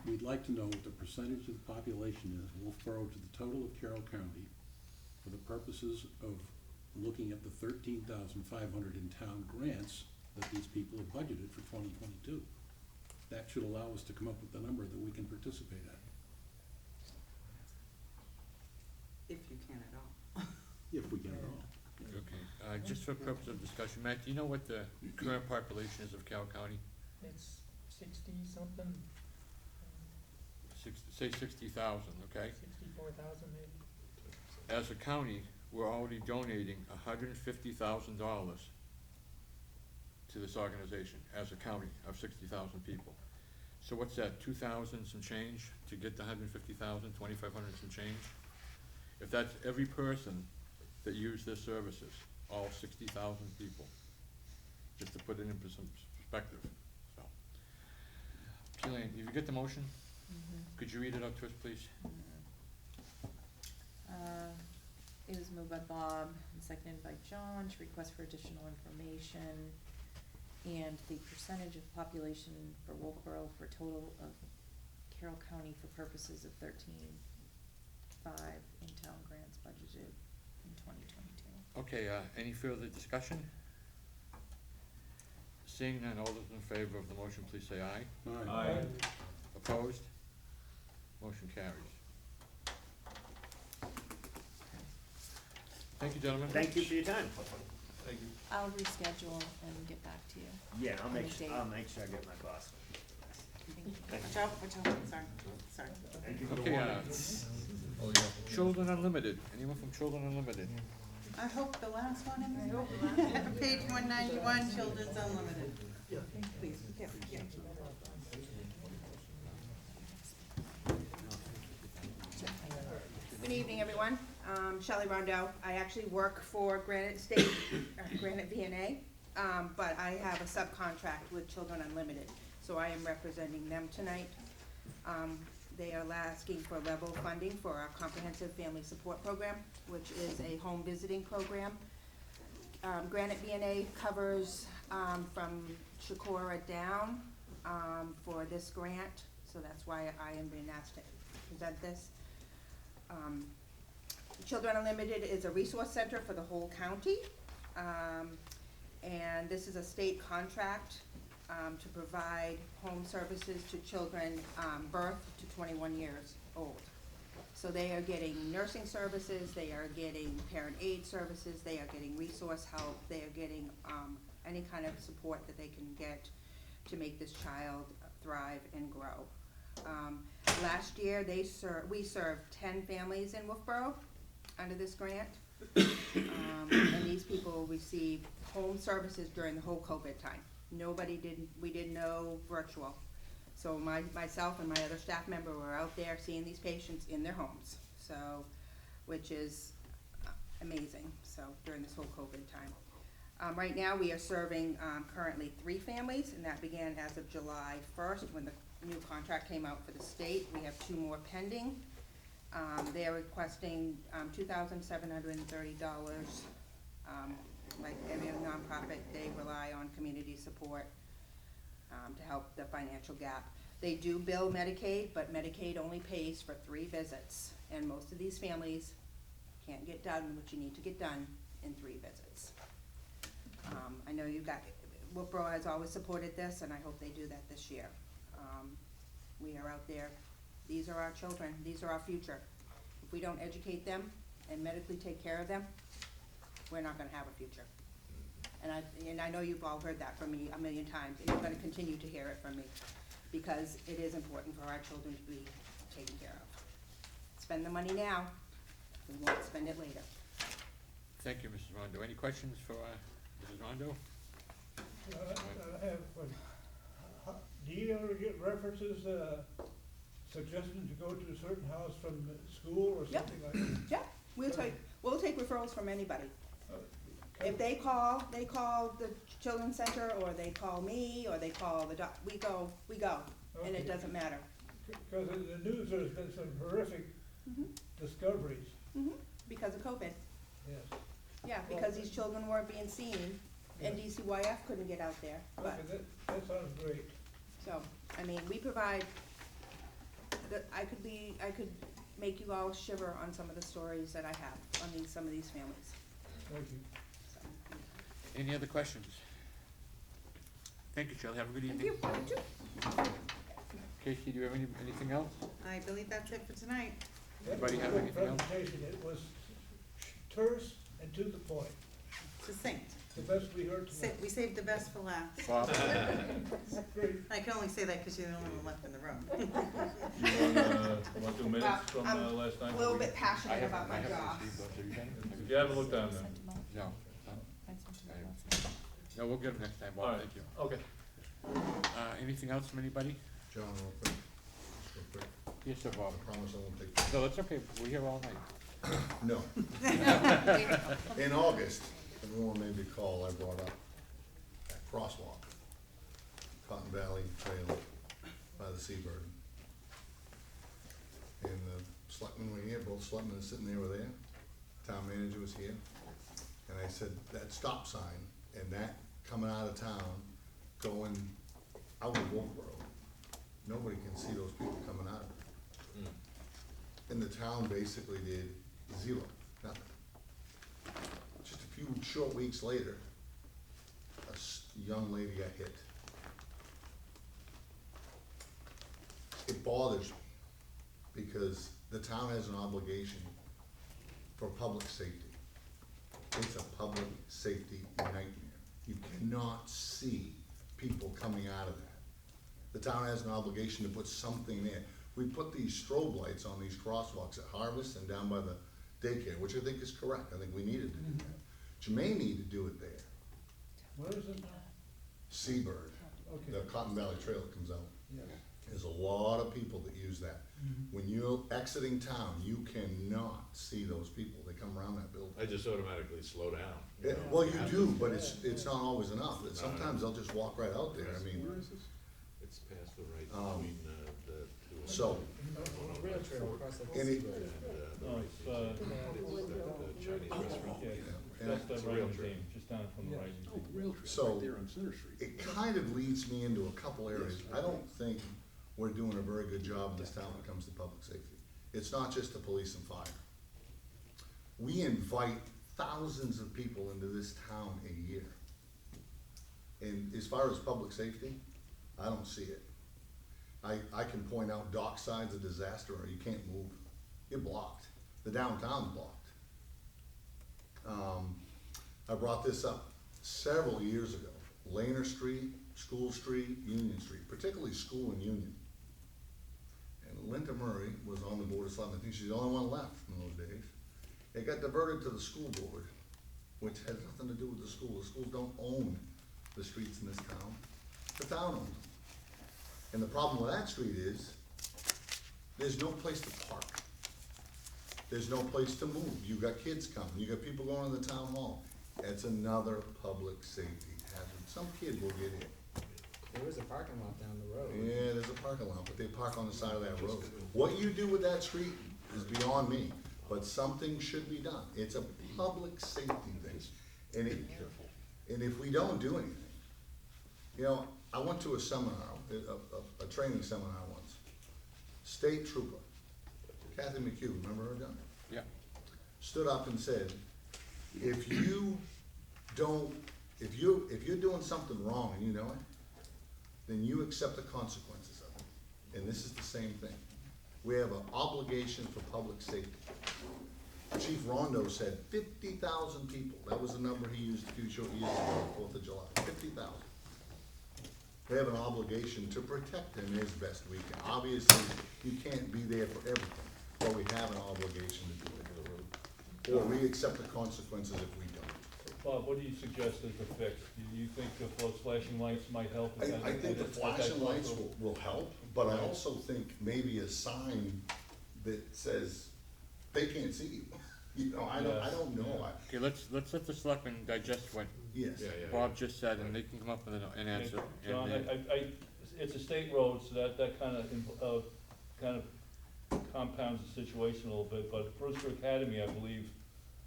We'd like to know what the percentage of the population is, Wolfeboro to the total of Carroll County, for the purposes of looking at the $13,500 in town grants that these people have budgeted for 2022. That should allow us to come up with the number that we can participate at, If you can at all. if we can at all. Okay, just for purpose of discussion, Matt, do you know what the current population is of Carroll County? It's 60-something, Say 60,000, okay? 64,000 maybe. As a county, we're already donating $150,000 to this organization, as a county of 60,000 people. So what's that, 2,000 some change to get the 150,000, 2,500 some change? If that's every person that used their services, all 60,000 people, just to put it into some perspective, so. Jillian, if you get the motion, could you read it out to us, please? It was moved by Bob and seconded by John to request for additional information and the percentage of population for Wolfeboro for total of Carroll County for purposes of 13.5 in town grants budgeted in 2022. Okay, any further discussion? Seeing none, all those in favor of the motion, please say aye. Aye. Opposed? Motion carries. Thank you, gentlemen. Thank you for your time. Thank you. I'll reschedule and get back to you. Yeah, I'll on make, a date. I'll make sure I get my boss. Thank you. Thank Watch out, sorry, sorry. Thank you for the Okay, warning. Oh, yeah. Children Unlimited, anyone from Children Unlimited? I hope the last one in there. Page 191, Children's Unlimited. Please, be careful, yeah. Good evening, everyone. Shelley Rondeau. I actually work for Granite State, Granite VNA, but I have a subcontract with Children Unlimited, so I am representing them tonight. They are asking for level funding for our comprehensive family support program, which is a home visiting program. Granite VNA covers from Shakora down for this grant, so that's why I am being asked to present this. Children Unlimited is a resource center for the whole county, and this is a state contract to provide home services to children birth to 21 years old. So they are getting nursing services, they are getting parent aid services, they are getting resource help, they are getting any kind of support that they can get to make this child thrive and grow. Last year, we served 10 families in Wolfeboro under this grant. And these people received home services during the whole COVID time. We did no virtual. So myself and my other staff member were out there seeing these patients in their homes, so, which is amazing, so, during this whole COVID time. Right now, we are serving currently 3 families, and that began as of July 1st, when the new contract came out for the state. We have 2 more pending. They are requesting $2,730. Like every nonprofit, they rely on community support to help the financial gap. They do bill Medicaid, but Medicaid only pays for 3 visits, and most of these families can't get done what you need to get done in 3 visits. I know you've got Wolfeboro has always supported this, and I hope they do that this year. We are out there, these are our children, these are our future. If we don't educate them and medically take care of them, we're not gonna have a future. And I know you've all heard that from me a million times, and you're gonna continue to hear it from me, because it is important for our children to be taken care of. Spend the money now, we won't spend it later. Thank you, Mrs. Rondo. Any questions for Mrs. Rondo? I have one. Do you ever get references, suggestions to go to a certain house from the school or Yep. something like that? Yeah, we'll take referrals from anybody. If they call the children's center, or they call me, or they call the we go, and it Okay. doesn't matter. Because in the news, there's been some horrific discoveries. Because of COVID. Yes. Yeah, because these children weren't being seen, and DCYF couldn't get out there, but, Okay, that sounds great. so, I mean, we provide, I could make you all shiver on some of the stories that I have on some of these families. Thank you. Any other questions? Thank you, Shelley. Have a good Thank evening. you. Casey, do you have anything else? I believe that's it for tonight. Anybody have Good anything else? presentation. It was terse and to the point. Succinct. The best we heard tonight. We saved the best for last. Bob? Great. I can only say that because you're the only one left in the room. You want 2 minutes from I'm last time? a little bit passionate about my job. You haven't looked on them? No. No, we'll get them next time, All Bob. right. Thank you. Okay. Anything else from anybody? John, real quick, just real quick. Yes, sir, Bob. I promise I won't take. No, that's okay. We're here all night. No. In August, everyone may recall, I brought up that crosswalk, Cotton Valley Trail by the Seabird. And the selectmen were here, both selectmen are sitting there, were there, town manager was here. And I said, that stop sign and that coming out of town, going out of Wolfeboro, nobody can see those people coming out of it. And the town basically did zero, nothing. Just a few short weeks later, a young lady got hit. It bothers me because the town has an obligation for public safety. It's a public safety nightmare. You cannot see people coming out of that. The town has an obligation to put something there. We put these strobe lights on these crosswalks at Harvest and down by the daycare, which I think is correct. I think we needed to do that. You may need to do it there. Where is it now? Seabird, Okay. the Cotton Valley Trail that comes out. Yes. There's a lot of people that use that. When you're exiting town, you cannot see those people. They come around that building. I just automatically slow down. Yeah, well, you do, but it's not always enough. Sometimes they'll just walk right out there. I mean, It's past the right between the two. so, Rail trail across that and it, No, it's, the Chinese restaurant. yeah, that's the It's a rail right trail. name, just down from the right. Oh, rail trail, So- right there on Center Street. it kind of leads me into a couple areas. I don't think we're doing a very good job in this town when it comes to public safety. It's not just the police and fire. We invite thousands of people into this town a year. And as far as public safety, I don't see it. I can point out dock sides of disaster or you can't move. You're blocked. The downtown's blocked. I brought this up several years ago. Laner Street, School Street, Union Street, particularly School and Union. And Linda Murray was on the board of selectmen. I think she's the only one left from those days. It got diverted to the school board, which has nothing to do with the school. The schools don't own the streets in this town. The town owns them. And the problem with that street is, there's no place to park. There's no place to move. You got kids coming, you got people going to the town hall. It's another public safety hazard. Some kid will get hit. There is a parking lot down the road. Yeah, there's a parking lot, but they park on the side of that road. What you do with that street is beyond me, but something should be done. It's a public safety thing. And if we don't do anything, you know, I went to a seminar, a training seminar once. State trooper, Kathy McHugh, remember her, John? Yeah. Stood up and said, if you don't If you're doing something wrong and you know it, then you accept the consequences of it. And this is the same thing. We have an obligation for public safety. Chief Rondo said 50,000 people. That was the number he used a few short years ago, 4th of July, 50,000. We have an obligation to protect them as best we can. Obviously, you can't be there for everything, but we have an obligation to do it. Or we accept the consequences if we don't. Bob, what do you suggest as a fix? Do you think if those flashing lights might help? I think the flashing lights will help, but I also think maybe a sign that says, they can't see you. You know, I don't know. Okay, let's let the selectmen digest what Yes. Bob just said, and they can come up with an answer. John, And then- it's a state road, so that kind of compounds the situation a little bit, but Brewster Academy, I believe,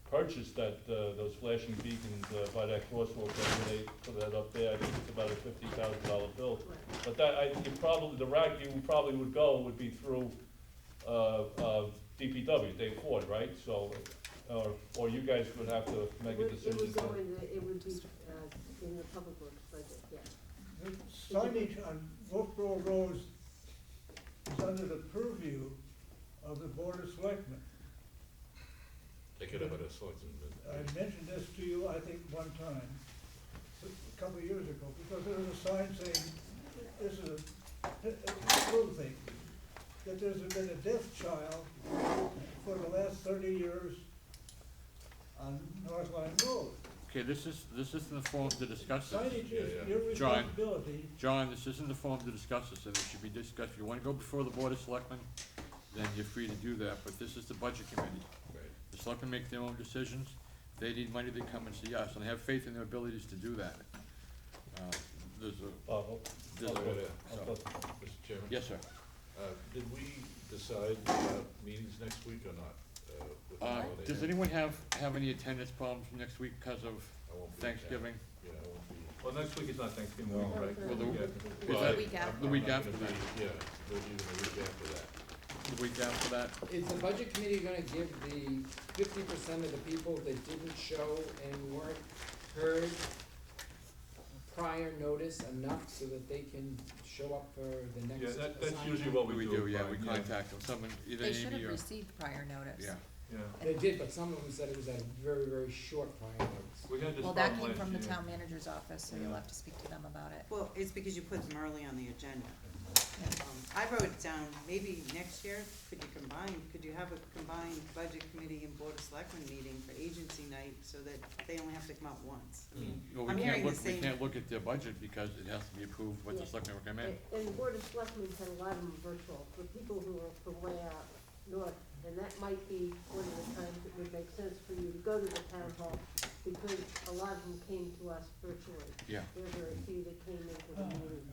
purchased those flashing beacons by that crosswalk, and they put that up there. I think it's about a $50,000 bill. But the route you probably would go would be through DPW, Dave Ford, right? So, or you guys would have to make a decision. It would be in the public works budget, yeah. The signage on Wolfeboro roads is under the purview of the Board of Selectmen. Take it up at a selectmen. I mentioned this to you, I think, one time, a couple of years ago, because there was a sign saying, this is a true thing, that there's been a deaf child for the last 30 years on North Line Road. Okay, this isn't the forum to discuss this. Signage is your John, responsibility. John, this isn't the forum to discuss this, and it should be discussed. If you wanna go before the Board of Selectmen, then you're free to do that, but this is the Budget Committee. The selectmen make their own decisions. If they need money, they come and see us, and I have faith in their abilities to do that. There's a, Mr. Chairman? yes, sir. Did we decide about meetings next week or not? With the holiday? Does anyone have any attendance problems next week because of I won't be in town. Thanksgiving? Yeah, I won't be. Well, next week is not Thanksgiving week, right? Well, the Well, week I'm the week not after gonna that. be- Yeah, but even the week after that. The week after that? Is the budget committee gonna give the 50% of the people that didn't show and weren't heard prior notice enough so that they can show up for the next Yeah, assignment? that's usually what we do. Yeah, we Brian, contact them, someone, either They should Amy have or, received prior notice. yeah. Yeah. They did, but some of them said it was at a very, very short prior notice. We had this Well, that problem came last from the year. town manager's office, so you'll have to speak to them about it. Well, it's because you put them early on the agenda. I wrote it down, maybe next year, could you have a combined budget committee and board of selectmen meeting for agency night so that they only have to come out once? I mean, Well, I'm we hearing can't the look, we same. can't look at their budget because it has to be approved what the Yeah. selectmen recommend. And the Board of Selectmen had a lot of them virtual, for people who are from way out north, and that might be one of the times it would make sense for you to go to the town hall, because a lot of them came to us virtually. Yeah. There were very few that came into the meeting.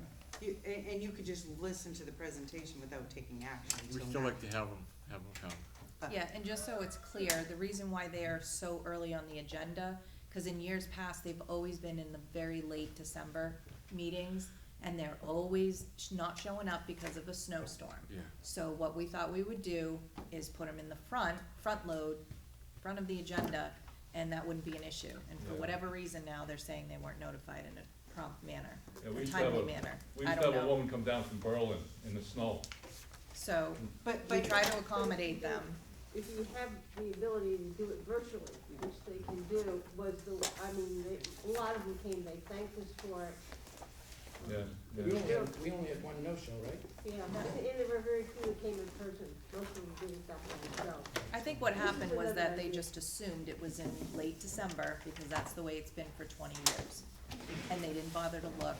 And you could just listen to the presentation without taking action. We so still now- like to have them come. Yeah, and just so it's clear, the reason why they are so early on the agenda, cause in years past, they've always been in the very late December meetings, and they're always not showing up because of a snowstorm. Yeah. So what we thought we would do is put them in the front of the agenda, and that wouldn't be an issue. And for Yeah. whatever reason now, they're saying they weren't notified in a prompt manner, Yeah, we a used to have timely manner. We I used to don't have a know. woman come down from Berlin in the snow. So, But we try to accommodate them. If you have the ability to do it virtually, which they can do, a lot of them came, they thanked us for it. Yeah, We only had one no-show, right? Yeah, and there were very few that came in person, most of them didn't that one, so. I think what This is happened was another that they idea. just assumed it was in late December, because that's the way it's been for 20 years. And they didn't bother to look.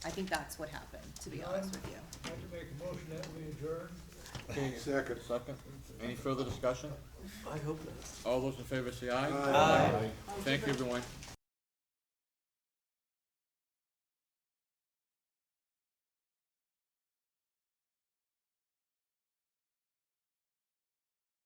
I think that's what happened, to be honest with you. I'd like to make a motion that we adjourn. Okay, second. Any further discussion? I hope not. All those in favor say aye. Aye. Thank you, everyone.